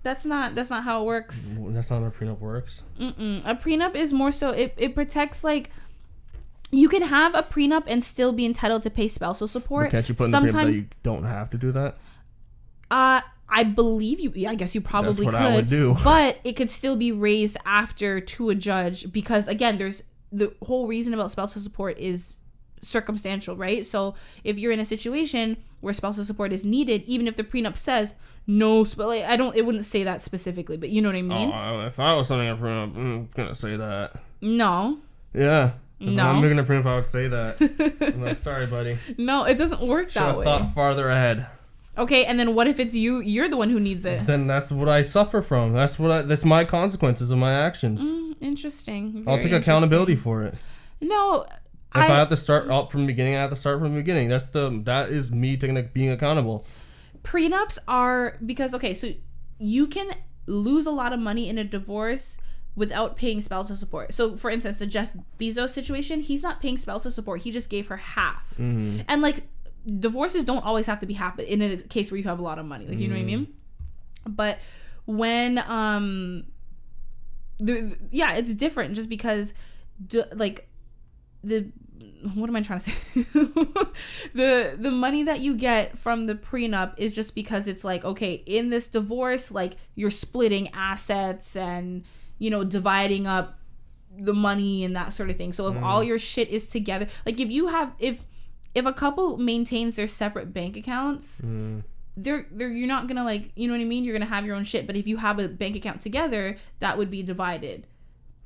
that's not how it works. That's not how a prenup works. A prenup is more so it protects you can have a prenup and still be entitled to pay spousal support. But can't you put in the prenup that you don't have to do that? I believe you. I guess you probably could. I would do. But it could still be raised after to a judge because again, there's the whole reason about spousal support is circumstantial, right? So if you're in a situation where spousal support is needed, even if the prenup says no, it wouldn't say that specifically, but you know what I mean? If I was signing a prenup, I'm gonna say that. No. Yeah. If I'm making a prenup, I would say that. I'm like, sorry, buddy. No, it doesn't work that way. Should have thought farther ahead. Okay, and then what if it's you're the one who needs it? Then that's what I suffer from. That's my consequences of my actions. Interesting. I'll take accountability for it. No. If I have to start up from the beginning, I have to start from the beginning. That is me being accountable. Prenups are because so you can lose a lot of money in a divorce without paying spousal support. So for instance, the Jeff Bezos situation, he's not paying spousal support. He just gave her half. Mm-hmm. And divorces don't always have to be half in a case where you have a lot of money. You know what I mean? But when it's different just because what am I trying to say? the money that you get from the prenup is just because it's okay, in this divorce, you're splitting assets and, dividing up the money and that sort of thing. So if all your shit is together, if a couple maintains their separate bank accounts, you're not gonna you know what I mean? You're gonna have your own shit. But if you have a bank account together, that would be divided.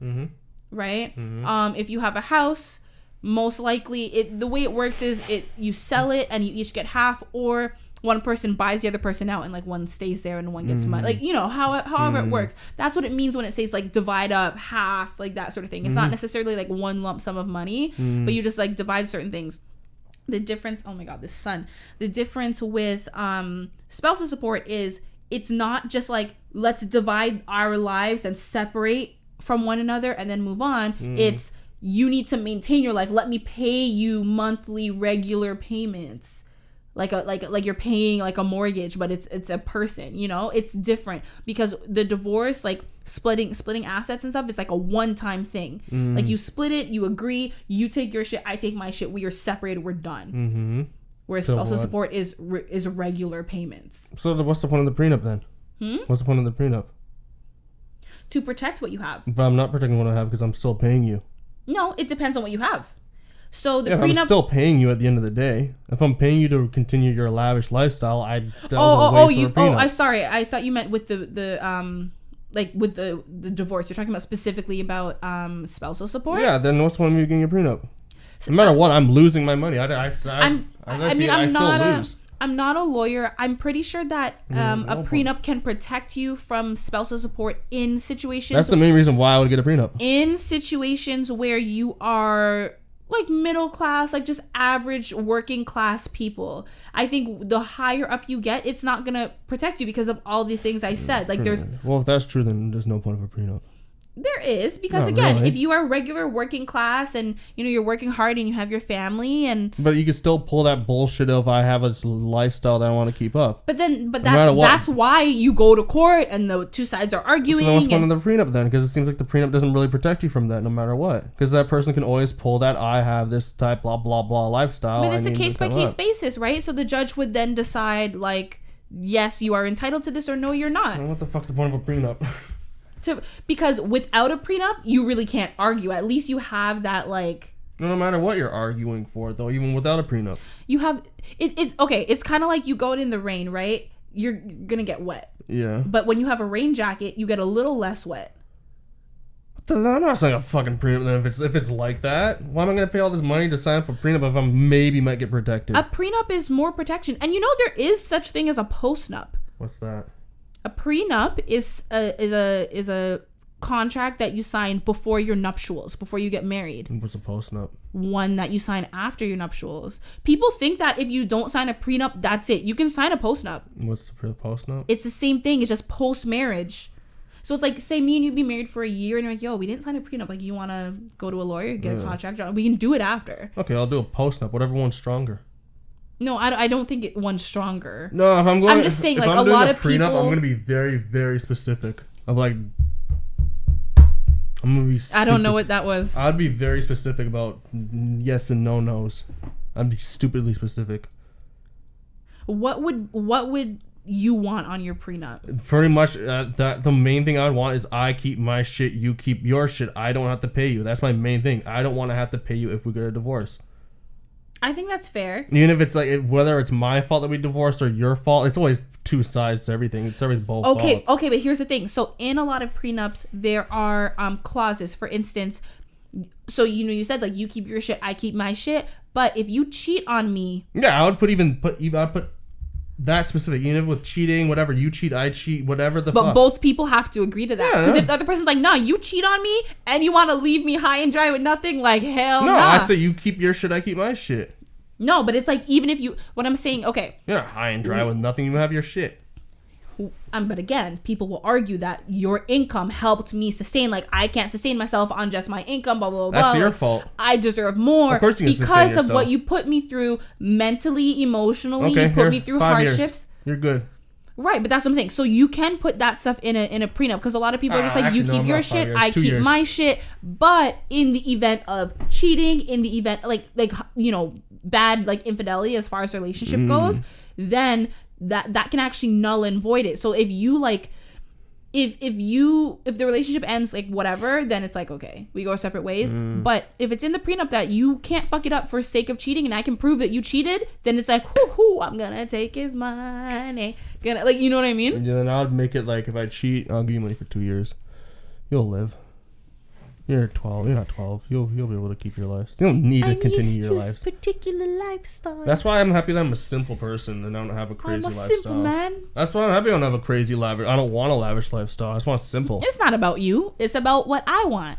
Mm-hmm. Right? Mm-hmm. If you have a house, most likely the way it works is you sell it and you each get half, or one person buys the other person out and like one stays there and one gets money, like, you know, however it works. That's what it means when it says like divide up half, like that sort of thing. It's not necessarily like one lump sum of money, but you just like divide certain things. The difference, oh my god, this sun. The difference with spousal support is it's not just like let's divide our lives and separate from one another and then move on. It's you need to maintain your life. Let me pay you monthly regular payments. Like you're paying like a mortgage, but it's a person, you know. It's different because the divorce, like splitting assets and stuff, it's like a one-time thing. Like you split it, you agree, you take your shit, I take my shit, we are separated, we're done. Whereas spousal support is regular payments. So what's the point of the prenup then? What's the point of the prenup? To protect what you have. But I'm not protecting what I have because I'm still paying you. No, it depends on what you have. So the prenup, I'm still paying you at the end of the day. If I'm paying you to continue your lavish lifestyle, I sorry. I thought you meant with the like with the divorce. You're talking about specifically about spousal support. Yeah. Then what's the point of you getting a prenup? No matter what, I'm losing my money. I'm not a lawyer. I'm pretty sure that a prenup can protect you from spousal support in situations. That's the main reason why I would get a prenup. In situations where you are like middle class, like just average working class people. I think the higher up you get, it's not gonna protect you because of all the things I said. Like well, if that's true, then there's no point of a prenup. There is, because again, if you are regular working class and you know you're working hard and you have your family but you can still pull that bullshit of I have a lifestyle that I want to keep up. But that's why you go to court and the two sides are arguing. So what's going on the prenup then? Because it seems like the prenup doesn't really protect you from that, no matter what. Because that person can always pull that I have this type blah blah blah lifestyle. But it's a case by case basis, right? So the judge would then decide like, yes, you are entitled to this, or no, you're not. So what the fuck's the point of a prenup? Because without a prenup, you really can't argue. At least you have that like. No matter what you're arguing for, though, even without a prenup, you have it's okay. It's kind of like you go out in the rain, right? You're gonna get wet. Yeah. But when you have a rain jacket, you get a little less wet. I'm not saying a fucking prenup. Then if it's like that, why am I gonna pay all this money to sign up for a prenup if I maybe might get protected? A prenup is more protection, and you know there is such thing as a postnup. What's that? A prenup is a contract that you sign before your nuptials, before you get married. What's a postnup? One that you sign after your nuptials. People think that if you don't sign a prenup, that's it. You can sign a postnup. What's the postnup? It's the same thing. It's just post-marriage. So it's like, say me and you be married for a year and you're like, yo, we didn't sign a prenup. Like, you want to go to a lawyer, get a contract? We can do it after. Okay, I'll do a postnup. Whatever one's stronger. No, I don't think one's stronger. No, if I'm going, I'm just saying, like a lot of people. I'm gonna be very, very specific. Of like, I'm gonna be. Stupid. I don't know what that was. I'd be very specific about yes and no nos. I'd be stupidly specific. What would you want on your prenup? Pretty much that the main thing I'd want is I keep my shit, you keep your shit. I don't have to pay you. That's my main thing. I don't want to have to pay you if we get a divorce. I think that's fair. Even if it's like whether it's my fault that we divorced or your fault, it's always two sides to everything. It's always both. Okay, but here's the thing. So in a lot of prenups, there are clauses. For instance, so you said like you keep your shit, I keep my shit. But if you cheat on me, yeah, I'd put that specific. Even if with cheating, whatever, you cheat, I cheat, whatever the. But both people have to agree to that. Because if the other person's like, nah, you cheat on me and you want to leave me high and dry with nothing, like hell no. No, I say you keep your shit, I keep my shit. No, but it's like even if you, what I'm saying, okay. You're not high and dry with nothing. You have your shit. But again, people will argue that your income helped me sustain. Like I can't sustain myself on just my income. Blah blah blah. That's your like, fault. I deserve more. Of course you can because of what you put me through mentally, emotionally. Okay, you put me through hardships. Years. You're good. Right, but that's what I'm saying. So you can put that stuff in a prenup because a lot of people are just like, you keep your shit, I keep my shit. But in the event of cheating, in the event like bad like infidelity as far as the relationship goes, then that can actually null and void it. So if you like if the relationship ends like whatever, then it's like okay, we go our separate ways. But if it's in the prenup that you can't fuck it up for sake of cheating and I can prove that you cheated, then it's like whoo, I'm gonna take his money, like you know what I mean. And then I'd make it like if I cheat, I'll give you money for 2 years, you'll live. You're 12. You're not 12. You'll be able to keep your life. You don't need to continue your life. This particular lifestyle. That's why I'm happy that I'm a simple person and I don't have a crazy lifestyle. I'm a simple man. That's why I'm happy I don't have a crazy lavish. I don't want a lavish lifestyle. I just want simple. It's not about you. It's about what I want.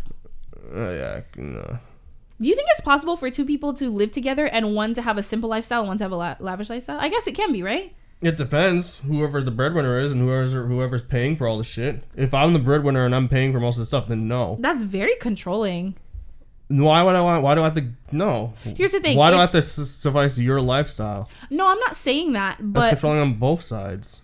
Yeah. Do you think it's possible for two people to live together and one to have a simple lifestyle and one to have a lavish lifestyle? I guess it can be, right? It depends. Whoever the breadwinner is and whoever's paying for all the shit. If I'm the breadwinner and I'm paying for most of the stuff, then no. That's very controlling. Why do I have to? No. Here's the thing. Why do I have to suffice your lifestyle? No, I'm not saying that, but... That's controlling on both sides.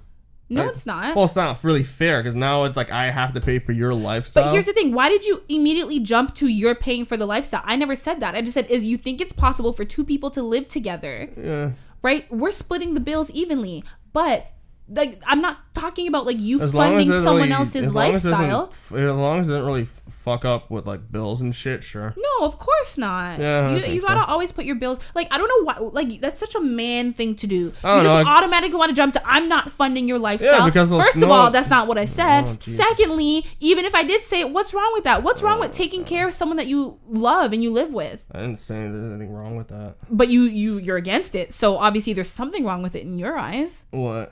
No, right? It's not. Well, it's not really fair because now it's like I have to pay for your lifestyle. But here's the thing. Why did you immediately jump to you're paying for the lifestyle? I never said that. I just said, you think it's possible for two people to live together? Yeah. Right? We're splitting the bills evenly, but... Like, I'm not talking about like you funding someone else's lifestyle. As long as it doesn't really fuck up with like bills and shit, sure. No, of course not. Yeah, you gotta always put your bills. Like, I don't know why. Like, that's such a man thing to do. You just automatically want to jump to I'm not funding your lifestyle. Yeah, because first of all, that's not what I said. Secondly, even if I did say it, what's wrong with that? What's wrong with taking care of someone that you love and you live with? I didn't say there's anything wrong with that. But you're against it. So obviously there's something wrong with it in your eyes. What?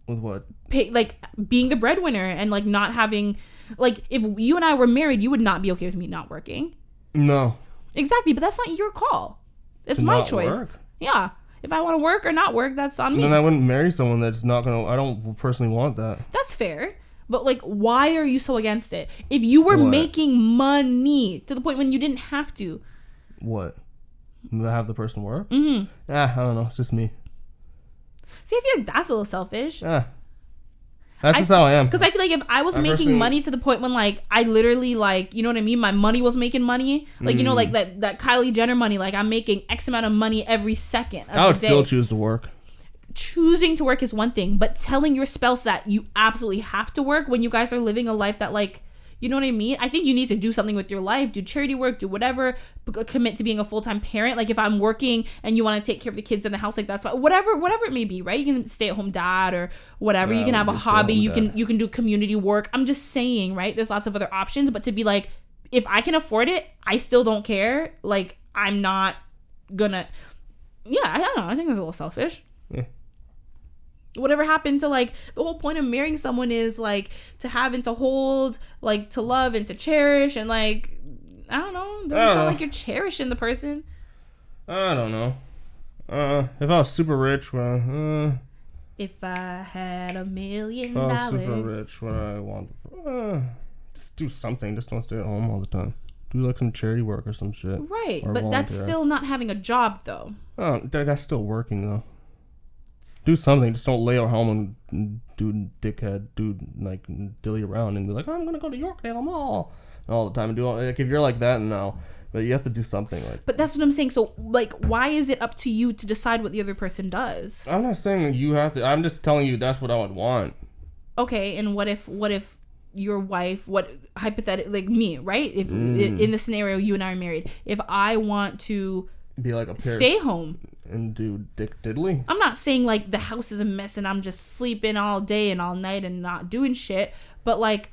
With what? Like being the breadwinner and like not having, like if you and I were married, you would not be okay with me not working. No. Exactly, but that's not your call. It's my choice. Work? Yeah. If I want to work or not work, that's on me. Then I wouldn't marry someone that's not gonna. I don't personally want that. That's fair. But like, why are you so against it? If you were making money to the point when you didn't have to. What? Have the person work? Mm-hmm. I don't know. It's just me. See, I feel like that's a little selfish. Yeah. That's just how I am. Because I feel like if I was making money to the point when, like, I literally, like, you know what I mean? My money was making money. Like, you know, like that Kylie Jenner money. Like, I'm making X amount of money every second of I would the day. still choose to work. Choosing to work is one thing. But telling your spouse that you absolutely have to work when you guys are living a life that, like... You know what I mean? I think you need to do something with your life, do charity work, do whatever, commit to being a full-time parent. Like if I'm working and you want to take care of the kids in the house, like that's fine. Whatever it may be, right? You can stay at home dad or whatever. You can have a hobby. You can do community work. I'm just saying, right? There's lots of other options, but to be like, if I can afford it, I still don't care. Like I'm not gonna, I don't know. I think that's a little selfish. Yeah. Whatever happened to like the whole point of marrying someone is like to have and to hold, like to love and to cherish, and like I don't know, doesn't sound like you're cherishing the person. I don't know. If I was super rich, if I had $1 million, if I was super rich, what I want, just do something. Just don't stay at home all the time. Do like some charity work or some shit. Right, but volunteer. That's still not having a job though. Oh, that's still working though. Do something. Just don't lay at home and do like dilly around and be like, oh, I'm gonna go to Yorkdale Mall all the time and do all, like if you're like that, no. But you have to do something like. But that's what I'm saying. So like, why is it up to you to decide what the other person does? I'm not saying you have to. I'm just telling you that's what I would want. Okay, and what if your wife, hypothetically, like me, right? If in the scenario you and I are married, if I want to be like a stay home and do dick diddly. I'm not saying like the house is a mess and I'm just sleeping all day and all night and not doing shit, but like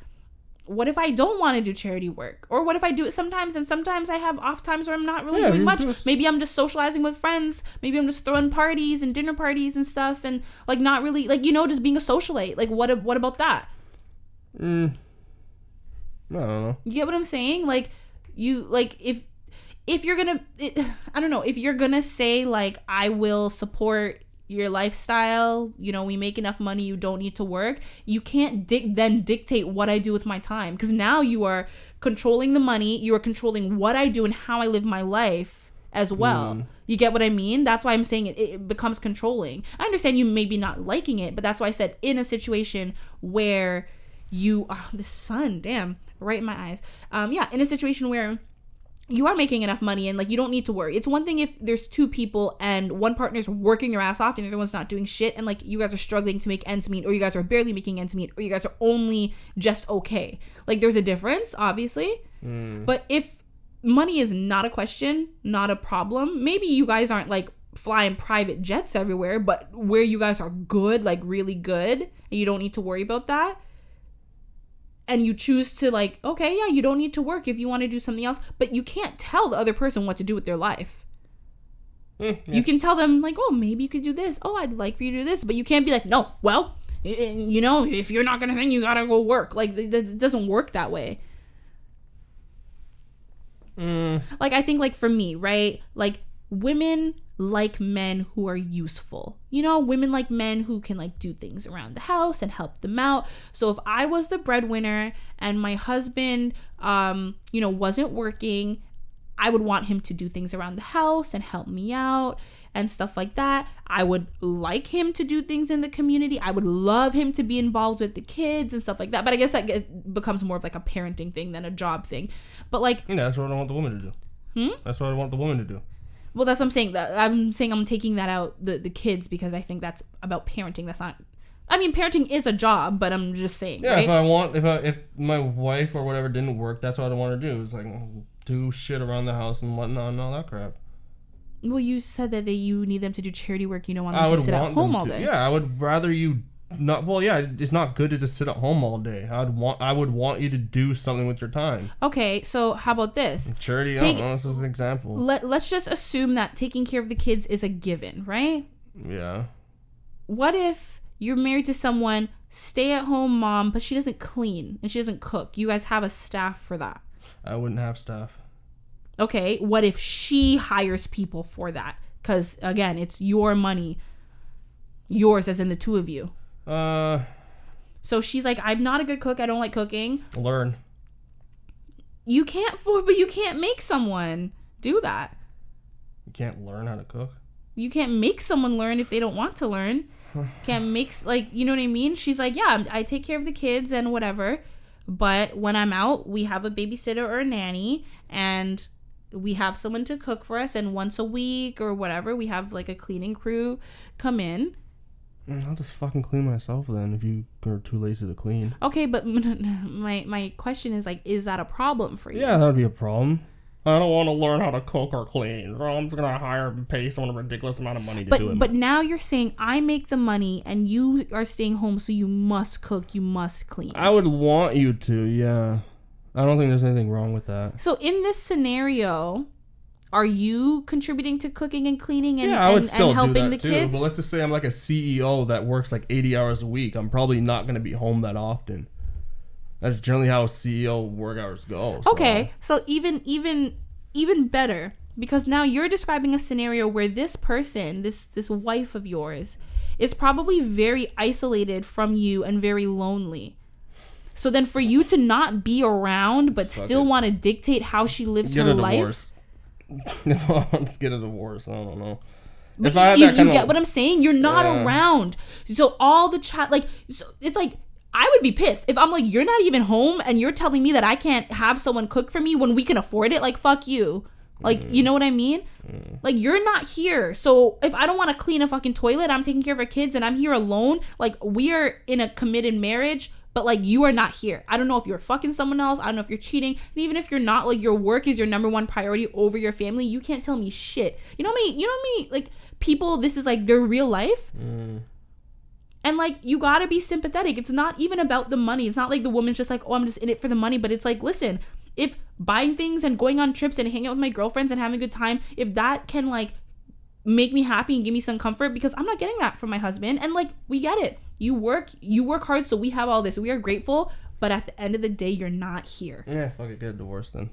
what if I don't want to do charity work? Or what if I do it sometimes and sometimes I have off times where I'm not really doing much? Maybe I'm just socializing with friends. Maybe I'm just throwing parties and dinner parties and stuff and like not really like, you know, just being a socialite. Like what about that? I don't know. You get what I'm saying? Like you like if you're gonna, I don't know, if you're gonna say like, I will support your lifestyle, you know, we make enough money, you don't need to work, you can't then dictate what I do with my time. Because now you are controlling the money, you are controlling what I do and how I live my life as well. You get what I mean? That's why I'm saying it becomes controlling. I understand you maybe not liking it, but that's why I said in a situation where you are, the sun, damn, right in my eyes. In a situation where you are making enough money and like you don't need to worry. It's one thing if there's two people and one partner's working your ass off and the other one's not doing shit and like you guys are struggling to make ends meet, or you guys are barely making ends meet, or you guys are only just okay. Like there's a difference, obviously. But if money is not a question, not a problem, maybe you guys aren't like flying private jets everywhere, but where you guys are good, like really good, and you don't need to worry about that, and you choose to like, okay, yeah, you don't need to work if you want to do something else, but you can't tell the other person what to do with their life. Yeah. You can tell them like, oh, maybe you could do this. Oh, I'd like for you to do this. But you can't be like, no, well, you know, if you're not going to think, you got to go work. Like, it doesn't work that way. Like, I think like for me, right? Like women like men who are useful. You know, women like men who can like do things around the house and help them out. So if I was the breadwinner and my husband, you know, wasn't working, I would want him to do things around the house and help me out and stuff like that. I would like him to do things in the community. I would love him to be involved with the kids and stuff like that. But I guess that becomes more of like a parenting thing than a job thing. But like, yeah, that's what I want the woman to do. That's what I want the woman to do. Well, that's what I'm saying. I'm taking that out, the kids, because I think that's about parenting. That's not. I mean, parenting is a job, but I'm just saying. Yeah, right? if my wife or whatever didn't work, that's what I want to do. Is like do shit around the house and whatnot and all that crap. Well, you said that you need them to do charity work. You don't want them to sit at home all day. Yeah, I would rather you not. Well, yeah, it's not good to just sit at home all day. I would want you to do something with your time. Okay, so how about this? Charity. This is an example. Let's just assume that taking care of the kids is a given, right? Yeah. What if you're married to someone, stay-at-home mom, but she doesn't clean and she doesn't cook? You guys have a staff for that. I wouldn't have staff. Okay, what if she hires people for that? Because, again, it's your money. Yours, as in the two of you. So she's like, I'm not a good cook. I don't like cooking. Learn. You can't make someone do that. You can't learn how to cook? You can't make someone learn if they don't want to learn. Can't make, like, you know what I mean? She's like, yeah, I take care of the kids and whatever. But when I'm out, we have a babysitter or a nanny, and we have someone to cook for us. And once a week or whatever, we have like a cleaning crew come in. I'll just fucking clean myself then if you are too lazy to clean. Okay, but my question is like, is that a problem for you? Yeah, that would be a problem. I don't want to learn how to cook or clean. So I'm just going to hire and pay someone a ridiculous amount of money to do it. But now you're saying I make the money and you are staying home, so you must cook, you must clean. I would want you to, yeah. I don't think there's anything wrong with that. So in this scenario, are you contributing to cooking and cleaning and, I would still helping do that the too, kids? But let's just say I'm like a CEO that works like 80 hours a week. I'm probably not going to be home that often. That's generally how CEO work hours go. So. Okay, so even better, because now you're describing a scenario where this person, this wife of yours, is probably very isolated from you and very lonely. So then for you to not be around but still want to dictate how she lives her life. Let's get a divorce. I don't know. But you get what I'm saying? You're not around. So all the chat, like, so it's like, I would be pissed if I'm like, you're not even home and you're telling me that I can't have someone cook for me when we can afford it. Like, fuck you. Like, you know what I mean? Like, you're not here. So if I don't want to clean a fucking toilet, I'm taking care of our kids and I'm here alone. Like, we are in a committed marriage, but like, you are not here. I don't know if you're fucking someone else. I don't know if you're cheating. And even if you're not, like, your work is your number one priority over your family. You can't tell me shit. You know what I mean? Like, people, this is like their real life. And like, you gotta be sympathetic. It's not even about the money. It's not like the woman's just like, oh, I'm just in it for the money. But it's like, listen, if buying things and going on trips and hanging out with my girlfriends and having a good time, if that can like make me happy and give me some comfort, because I'm not getting that from my husband. And like, we get it. You work hard, so we have all this. We are grateful, but at the end of the day, you're not here. Yeah, fuck it, get a divorce then.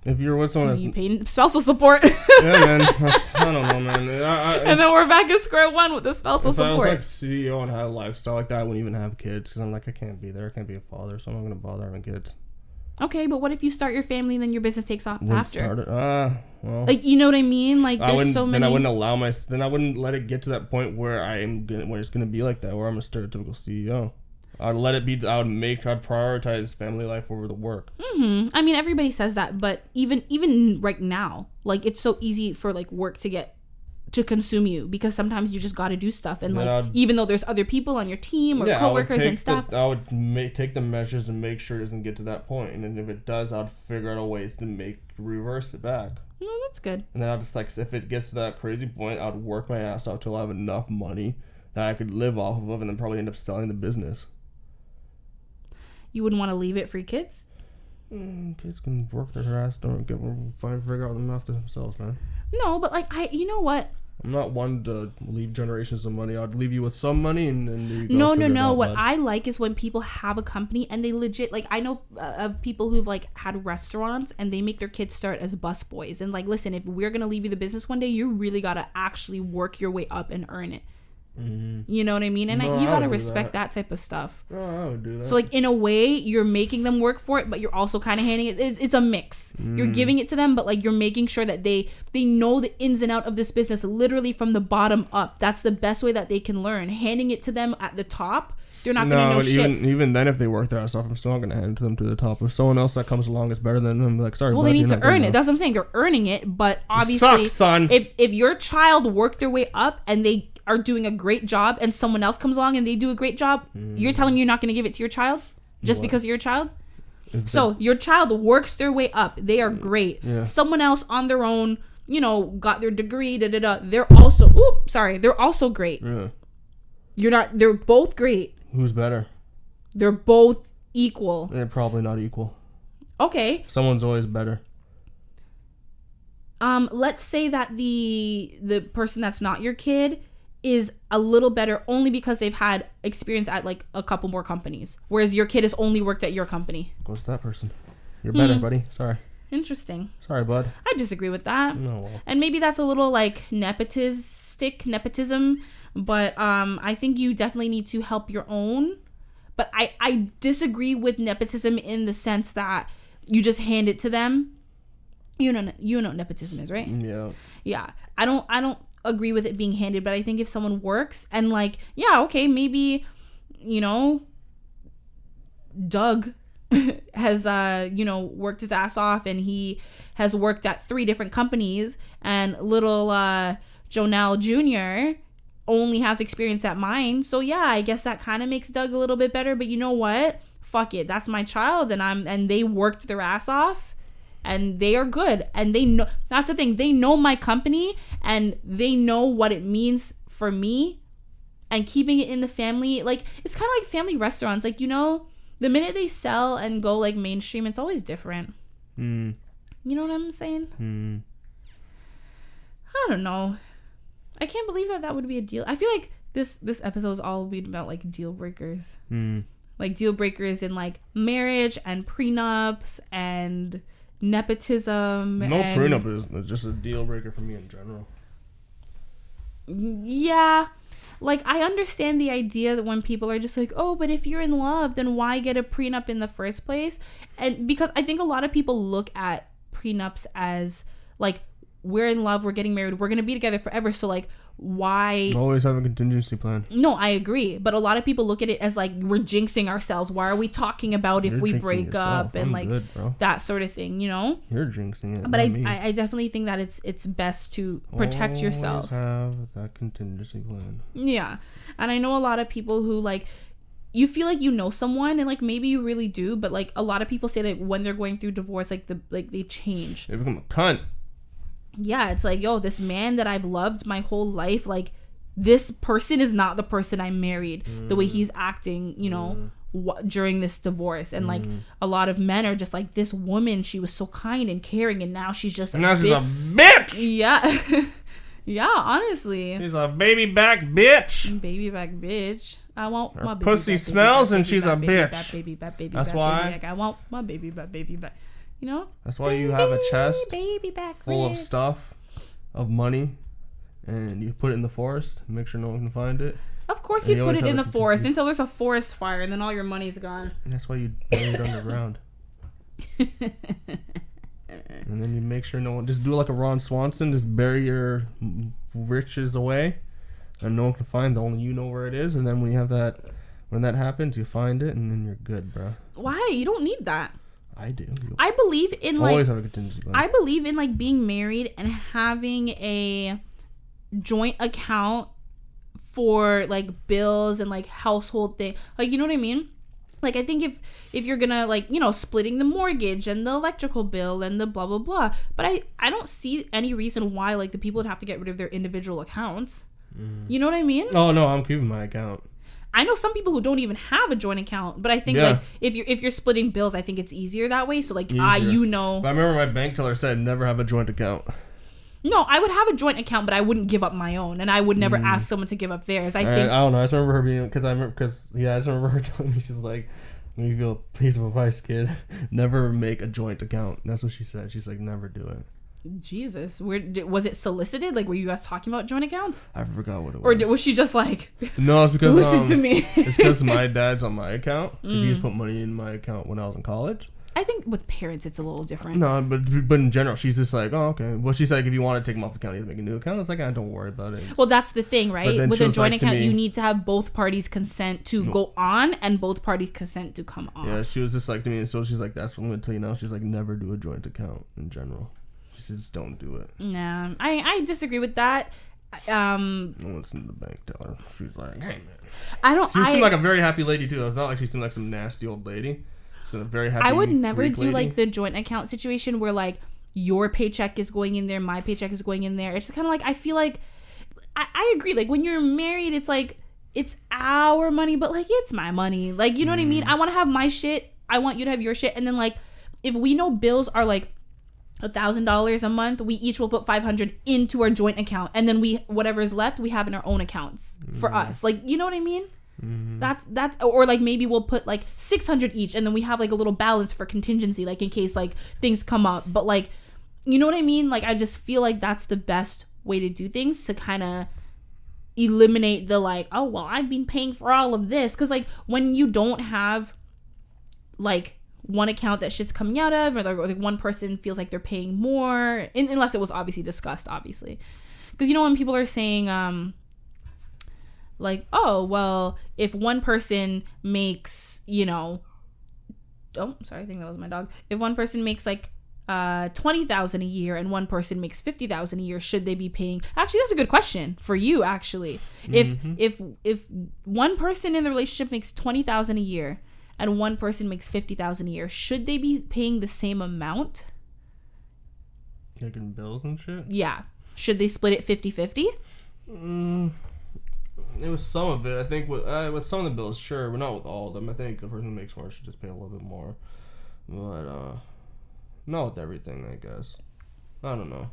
If you're with someone that's... You pay spousal support. Yeah, man. I don't know, man. And then we're back at square one with the spousal support. If I was like CEO and had a lifestyle like that, I wouldn't even have kids. Because I'm like, I can't be there. I can't be a father, so I'm not going to bother having kids. Okay, but what if you start your family and then your business takes off after? Start it. Well, like, you know what I mean? Like, there's so many. Then I wouldn't let it get to that point where it's gonna be like that, where I'm a stereotypical CEO. I'd let it be. I'd prioritize family life over the work. I mean, everybody says that, but even right now, like, it's so easy for like work to consume you, because sometimes you just got to do stuff, and like, even though there's other people on your team or coworkers and stuff, I would take the measures and make sure it doesn't get to that point, and then if it does, I'd figure out a ways to reverse it back. No, that's good. And then I'll just like, if it gets to that crazy point, I'd work my ass out till I have enough money that I could live off of, and then probably end up selling the business. You wouldn't want to leave it for your kids? Kids can work their ass, figure out them after themselves, man. No, but like you know what? I'm not one to leave generations of money. I'd leave you with some money and there you go. No. What I like is when people have a company and they legit, like, I know of people who've like had restaurants and they make their kids start as busboys. And like, listen, if we're going to leave you the business one day, you really got to actually work your way up and earn it. Mm-hmm. You know what I mean? And you got to respect that type of stuff. Oh, I would do that. So like, in a way, you're making them work for it, but you're also kind of handing it. It's a mix. You're giving it to them, but like, you're making sure that they know the ins and out of this business literally from the bottom up. That's the best way that they can learn. Handing it to them at the top, they're not going to know shit. Even then, if they work their ass off, I'm still not going to hand it to them to the top. If someone else that comes along is better than them, like, sorry. Well, they need to earn it. That's what I'm saying. They're earning it, but obviously, suck, son. If your child worked their way up and they are doing a great job and someone else comes along and they do a great job, you're telling me you're not going to give it to your child just because you're a child? So your child works their way up. They are great. Yeah. Someone else on their own, got their degree, they're also great. Yeah. They're both great. Who's better? They're both equal. They're probably not equal. Okay. Someone's always better. Let's say that the person that's not your kid is a little better only because they've had experience at like a couple more companies, whereas your kid has only worked at your company. Goes to that person. You're better, buddy. Sorry. Interesting. Sorry, bud. I disagree with that. No. Well. And maybe that's a little like nepotism, but I think you definitely need to help your own. But I disagree with nepotism in the sense that you just hand it to them. You know what nepotism is, right? Yeah. Yeah. I don't agree with it being handed, but I think if someone works and like, yeah, okay, maybe, Doug has worked his ass off and he has worked at 3 different companies, and little Jonel Jr. only has experience at mine. So yeah, I guess that kind of makes Doug a little bit better, but you know what? Fuck it. That's my child, and they worked their ass off. And they are good, and they know. That's the thing. They know my company, and they know what it means for me. And keeping it in the family, like, it's kind of like family restaurants. Like, the minute they sell and go like mainstream, it's always different. You know what I'm saying? I don't know. I can't believe that would be a deal. I feel like this episode is all be about like deal breakers, like deal breakers in like marriage and prenups and nepotism. No, prenup is just a deal breaker for me in general. Yeah, like I understand the idea that when people are just like, oh, but if you're in love, then why get a prenup in the first place? And because I think a lot of people look at prenups as like, we're in love, we're getting married, we're gonna be together forever, so like, why always have a contingency plan? No, I agree, but a lot of people look at it as like, we're jinxing ourselves. Why are we talking about if we break up and like that sort of thing? You're jinxing it. But I definitely think that it's best to protect yourself. Have that contingency plan. Yeah, and I know a lot of people who like, you feel like someone, and like maybe you really do, but like a lot of people say that when they're going through divorce, like they change. They become a cunt. Yeah, it's like, yo, this man that I've loved my whole life, like, this person is not the person I married. The way he's acting, during this divorce. And like, a lot of men are just like, this woman, she was so kind and caring, and now she's just she's a bitch. Yeah. Yeah, honestly. She's a baby back bitch. Baby back bitch. I want her my baby pussy back, smells, baby and back, she's baby a back, bitch. Baby back, baby That's back, why. Baby back. I want my baby back, baby back. That's why you have a chest baby back full of stuff, of money, and you put it in the forest. Make sure no one can find it. Of course, you put it in the forest until there's a forest fire, and then all your money's gone. And that's why you bury it underground. And then you make sure no one, just do like a Ron Swanson, just bury your riches away, and no one can find it. Only you know where it is. And then when that happens, you find it, and then you're good, bro. Why? You don't need that. I do. I believe in like, always have a contingency plan. I believe in like being married and having a joint account for like bills and like household thing. Like, you know what I mean? Like, I think if you're gonna like, splitting the mortgage and the electrical bill and the blah blah blah, but I don't see any reason why like the people would have to get rid of their individual accounts. You know what I mean? Oh no, I'm keeping my account. I know some people who don't even have a joint account, but I think like if you're splitting bills, I think it's easier that way. So like Easier. But I remember my bank teller said never have a joint account. No, I would have a joint account, but I wouldn't give up my own, and I would never ask someone to give up theirs. I don't know. I just remember her being I just remember her telling me, she's like, "Let me give you a piece of advice, kid. Never make a joint account." That's what she said. She's like, "Never do it." Jesus, was it solicited? Like, were you guys talking about joint accounts? I forgot what it was. Or was she just like, no, it's because listen to me. It's because my dad's on my account because he used to put money in my account when I was in college. I think with parents it's a little different. No, but in general, she's just like, oh, okay. Well, she's like, if you want to take them off the account, you have to make a new account. It's like, don't worry about it. Well, that's the thing, right? With a joint account, you need to have both parties consent to go on and both parties consent to come off. Yeah, she was just like to me, and so she's like, that's what I'm going to tell you now. She's like, never do a joint account in general. She says, just don't do it. Nah, I disagree with that. No one's in the bank teller. She's like, hey, man. She seemed like a very happy lady, too. It's not like she seemed like some nasty old lady. So very happy. I would never Greek do lady. like the joint account situation where like your paycheck is going in there, my paycheck is going in there. It's kind of like, I feel like I agree. Like when you're married, it's like it's our money, but like it's my money. Like, you know what I mean? I want to have my shit. I want you to have your shit. And then like if we know bills are like $1,000 a month, we each will put $500 into our joint account, and then whatever is left we have in our own accounts for us. Like, you know what I mean? That's or like maybe we'll put like $600 each, and then we have like a little balance for contingency, like in case like things come up. But like, you know what I mean? Like I just feel like that's the best way to do things, to kind of eliminate the like, oh well, I've been paying for all of this. Because like when you don't have like one account that shit's coming out of, or like one person feels like they're paying more, unless it was obviously discussed, obviously. Because you know when people are saying like, oh, well, if one person makes, oh, sorry, I think that was my dog. If one person makes like $20,000 a year and one person makes $50,000 a year, should they be paying? Actually, that's a good question for you. Actually, if one person in the relationship makes $20,000 a year and one person makes $50,000 a year, should they be paying the same amount? Like in bills and shit? Yeah. Should they split it 50-50? It was some of it. I think with some of the bills, sure, but not with all of them. I think the person who makes more should just pay a little bit more. But not with everything, I guess. I don't know.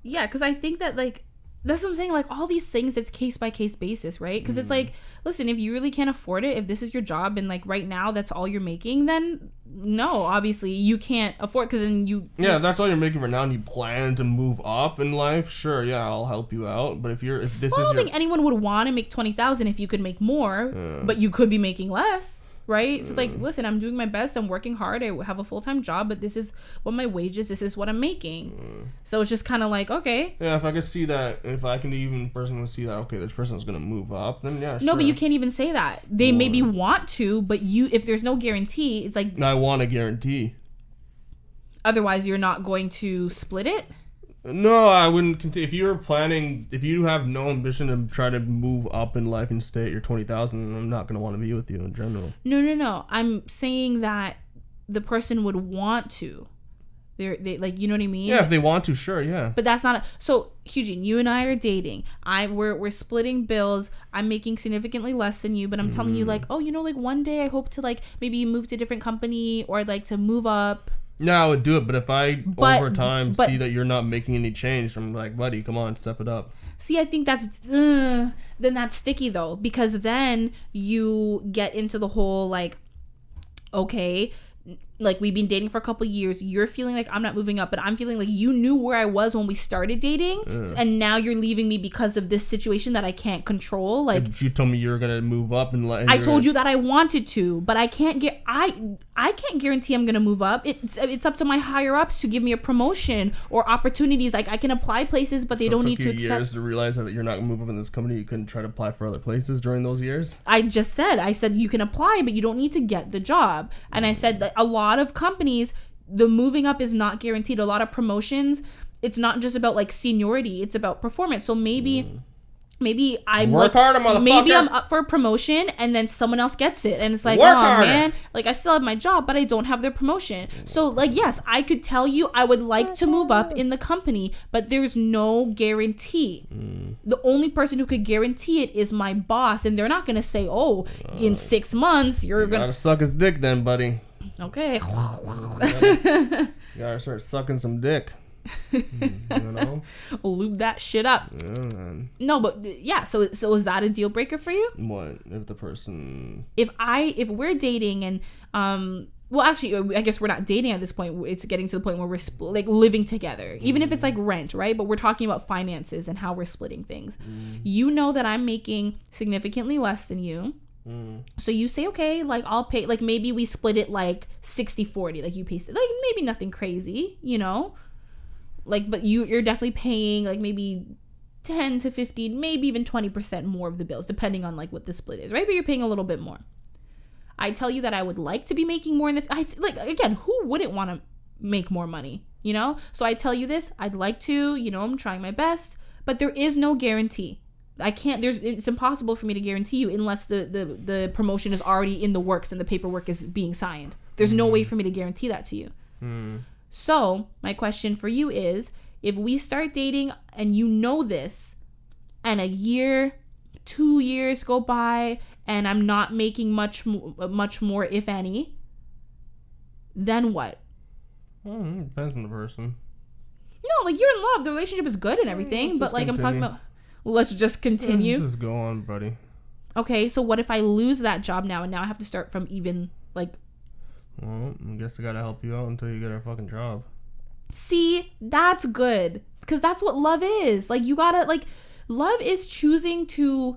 Yeah, because I think that like that's what I'm saying. Like all these things, it's case by case basis, right? Because it's like, listen, if you really can't afford it, if this is your job and like right now that's all you're making, then no, obviously you can't afford. Because then if that's all you're making right now and you plan to move up in life, sure, yeah, I'll help you out. But I don't think anyone would want to make $20,000 if you could make more, but you could be making less. Right? So it's like, listen, I'm doing my best. I'm working hard. I have a full-time job, but this is what my wages, this is what I'm making. So it's just kind of like, okay. Yeah, if I could see that, if I can even personally see that, okay, this person's going to move up, then yeah, sure. No, but you can't even say that. They maybe want to, but if there's no guarantee, it's like. I want a guarantee. Otherwise, you're not going to split it? No, I wouldn't continue. If you have no ambition to try to move up in life and stay at your 20,000, I'm not going to want to be with you in general. No. I'm saying that the person would want to. They like, you know what I mean? Yeah, if they want to, sure, yeah. But that's not so, Hugh-Gene, you and I are dating. We're splitting bills. I'm making significantly less than you, but I'm telling you like, oh, like one day I hope to like maybe move to a different company or like to move up. No, I would do it, but if over time see that you're not making any change, I'm like, buddy, come on, step it up. See, I think then that's sticky though, because then you get into the whole like, okay, like we've been dating for a couple of years, you're feeling like I'm not moving up, but I'm feeling like you knew where I was when we started dating, and now you're leaving me because of this situation that I can't control. Like you told me you were gonna move up, and I told you that I wanted to, but I can't can't guarantee I'm gonna move up. It's up to my higher ups to give me a promotion or opportunities. Like I can apply places, but they don't need to accept. Years to realize that you're not gonna move up in this company. You couldn't try to apply for other places during those years. I said you can apply, but you don't need to get the job. And I said that a lot of companies, the moving up is not guaranteed. A lot of promotions, it's not just about like seniority, it's about performance. So maybe Maybe I'm work harder, motherfucker. Maybe I'm up for a promotion and then someone else gets it, and it's like, work oh harder. man, like I still have my job, but I don't have the promotion. So like, yes, I could tell you I would like to move up in the company, but there's no guarantee. The only person who could guarantee it is my boss, and they're not gonna say, oh, in 6 months you're gonna gotta suck his dick then, buddy. Okay. You gotta start sucking some dick. You know, lube that shit up. Yeah. No, but yeah. So is that a deal breaker for you? What if the person? If we're dating and well, actually, I guess we're not dating at this point. It's getting to the point where we're like living together, even if it's like rent, right? But we're talking about finances and how we're splitting things. You know that I'm making significantly less than you. So you say, okay, like I'll pay, like maybe we split it like 60-40, like you pay, like maybe nothing crazy, you know, like, but you're definitely paying like maybe 10 to 15, maybe even 20% more of the bills, depending on like what the split is, right? But you're paying a little bit more. I tell you that I would like to be making more in the, like, again, who wouldn't want to make more money, you know? So I tell you this, I'd like to, you know, I'm trying my best, but there is no guarantee. I can't, it's impossible for me to guarantee you unless the promotion is already in the works and the paperwork is being signed. There's no way for me to guarantee that to you. So my question for you is, if we start dating and you know this, and a year, 2 years go by and I'm not making much more, if any, then what? It depends on the person. No, like you're in love, the relationship is good and everything, but like continue. I'm talking about, let's just continue. Let's just go on, buddy. Okay, so what if I lose that job now and now I have to start from even, like... Well, I guess I gotta help you out until you get a fucking job. See, that's good. Because that's what love is. Like, you gotta, like... Love is choosing to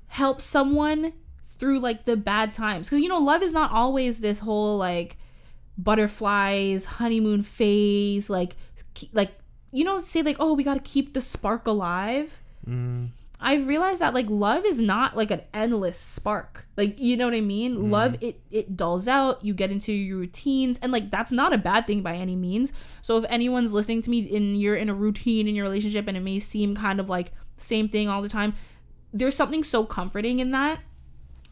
help someone through, like, the bad times. Because, you know, love is not always this whole, like, butterflies, honeymoon phase, like, you know, say, like, oh, we gotta keep the spark alive. I've realized that like love is not like an endless spark. Like, you know what I mean? Love, it dulls out, you get into your routines, and like that's not a bad thing by any means. So if anyone's listening to me and you're in a routine in your relationship and it may seem kind of like the same thing all the time, there's something so comforting in that.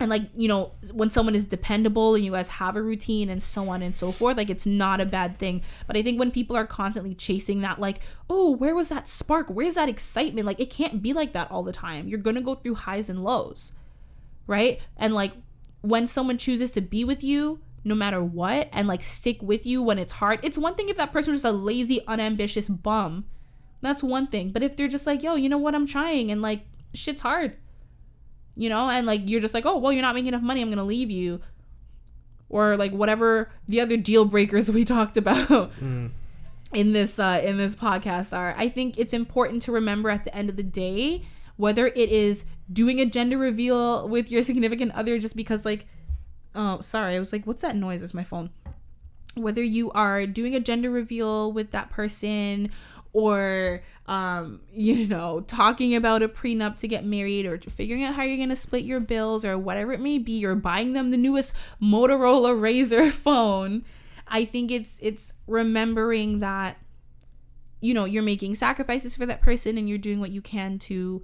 And like, you know, when someone is dependable and you guys have a routine and so on and so forth, like it's not a bad thing. But I think when people are constantly chasing that, like, oh, where was that spark? Where's that excitement? Like, it can't be like that all the time. You're going to go through highs and lows, right? And like when someone chooses to be with you, no matter what, and like stick with you when it's hard, it's one thing if that person is a lazy, unambitious bum. That's one thing. But if they're just like, yo, you know what? I'm trying and like shit's hard. You know, and like you're just like, oh, well, you're not making enough money, I'm gonna leave you, or like whatever the other deal breakers we talked about in this podcast are. I think it's important to remember at the end of the day, whether it is doing a gender reveal with your significant other just because like, oh, sorry, I was like, what's that noise? It's my phone. Whether you are doing a gender reveal with that person, or you know, talking about a prenup to get married, or figuring out how you're gonna split your bills, or whatever it may be, or buying them the newest Motorola Razr phone, I think it's remembering that, you know, you're making sacrifices for that person and you're doing what you can to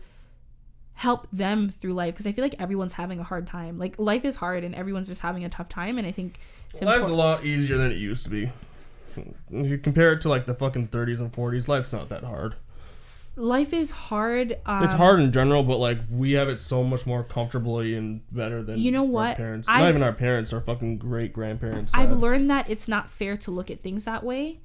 help them through life, because I feel like everyone's having a hard time. Like, life is hard and everyone's just having a tough time, and I think life's a lot easier than it used to be. If you compare it to like the fucking 30s and 40s, life's not that hard. Life is hard. It's hard in general, but like we have it so much more comfortably and better than, you know, what, our parents. Not even our parents, our fucking great grandparents. I've learned that it's not fair to look at things that way,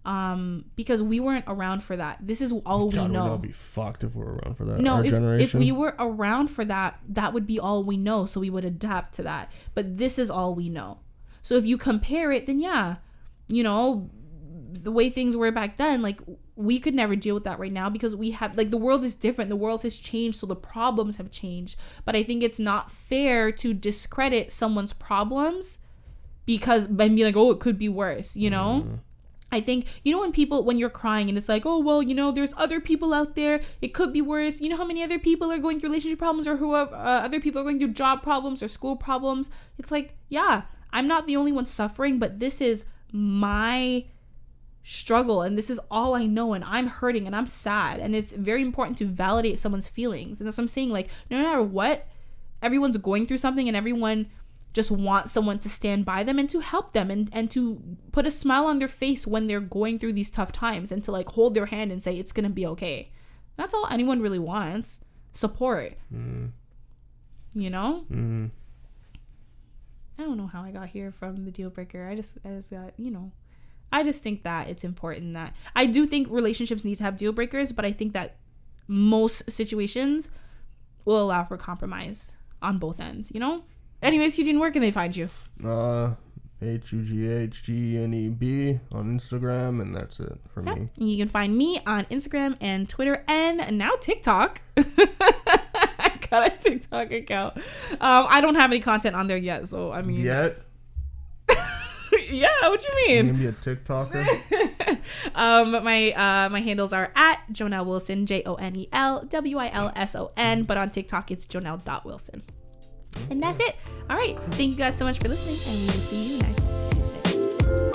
because we weren't around for that. This is all we know. We'd be fucked if we were around for that. No, if we were around for that, that would be all we know. So we would adapt to that. But this is all we know. So if you compare it, then yeah, you know, the way things were back then, like we could never deal with that right now, because we have, like, the world is different. The world has changed, so the problems have changed. But I think it's not fair to discredit someone's problems because by being like, oh, it could be worse, you know? I think, you know, when you're crying and it's like, oh, well, you know, there's other people out there, it could be worse. You know how many other people are going through relationship problems, or whoever, other people are going through job problems or school problems. It's like, yeah, I'm not the only one suffering, but this is my struggle and this is all I know and I'm hurting and I'm sad. And it's very important to validate someone's feelings. And that's what I'm saying. Like, no matter what, everyone's going through something and everyone just wants someone to stand by them and to help them and to put a smile on their face when they're going through these tough times and to like hold their hand and say it's gonna be okay. That's all anyone really wants. Support. You know? I don't know how I got here from the deal breaker. I just got, you know, I just think that it's important that I do think relationships need to have deal breakers, but I think that most situations will allow for compromise on both ends, you know? Anyways, Hugh-Gene, where can they find you? HUGHGNEB on Instagram, and that's it for me. You can find me on Instagram and Twitter and now TikTok. I got a TikTok account. I don't have any content on there yet, so I mean. Yet? Yeah, what you mean? You gonna be a TikToker? My handles are at Jonel Wilson, JONELWILSON, but on TikTok it's Jonel.Wilson. And that's it. All right. Thank you guys so much for listening, and we will see you next Tuesday.